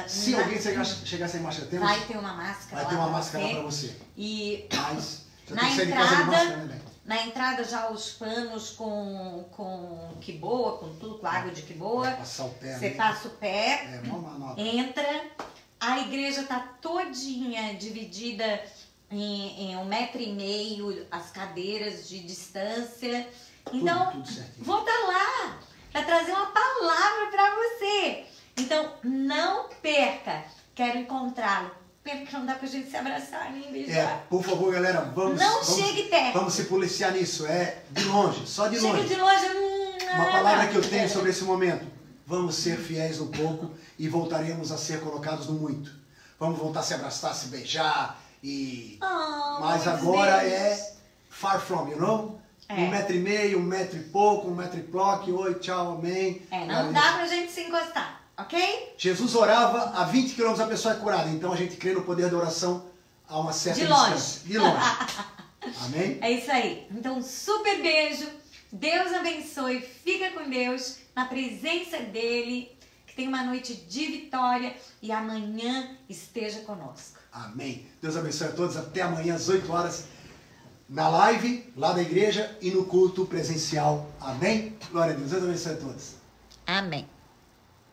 Se alguém chegar sem máscara, temos? Vai ter uma máscara Vai lá ter uma pra máscara lá você. pra você. E Mas você na tem que sair de casa de máscara, né, velho? na entrada já os panos com que boa, com tudo, com água de que boa. Vai passar o pé. Você ali. passa o pé. É, mó manobra. Entra, a igreja tá todinha dividida em 1,5 m as cadeiras de distância. Então, tudo certinho. vou estar lá para trazer uma palavra para você. Então, não perca. Quero encontrá-lo. Pena que não dá pra gente se abraçar nem beijar. Por favor, galera, vamos chegue perto. Vamos se policiar nisso. De longe, só de longe. Chega de longe. Uma palavra que eu tenho sobre esse momento. Vamos ser fiéis no pouco e voltaremos a ser colocados no muito. Vamos voltar a se abraçar, se beijar mas agora beijos. far from, you know? 1,5 m, 1 metro e pouco, 1 metro e ploque, oi, tchau, amém. Não dá pra gente se encostar, ok? Jesus orava a 20 km a pessoa é curada, então a gente crê no poder da oração a uma certa distância. De longe. Amém? É isso aí. Então, um super beijo. Deus abençoe. Fica com Deus, na presença dEle. Que tenha uma noite de vitória e amanhã esteja conosco. Amém. Deus abençoe a todos. Até amanhã às 8 horas na live, lá da igreja e no culto presencial. Amém? Glória a Deus. Deus abençoe a todos. Amém.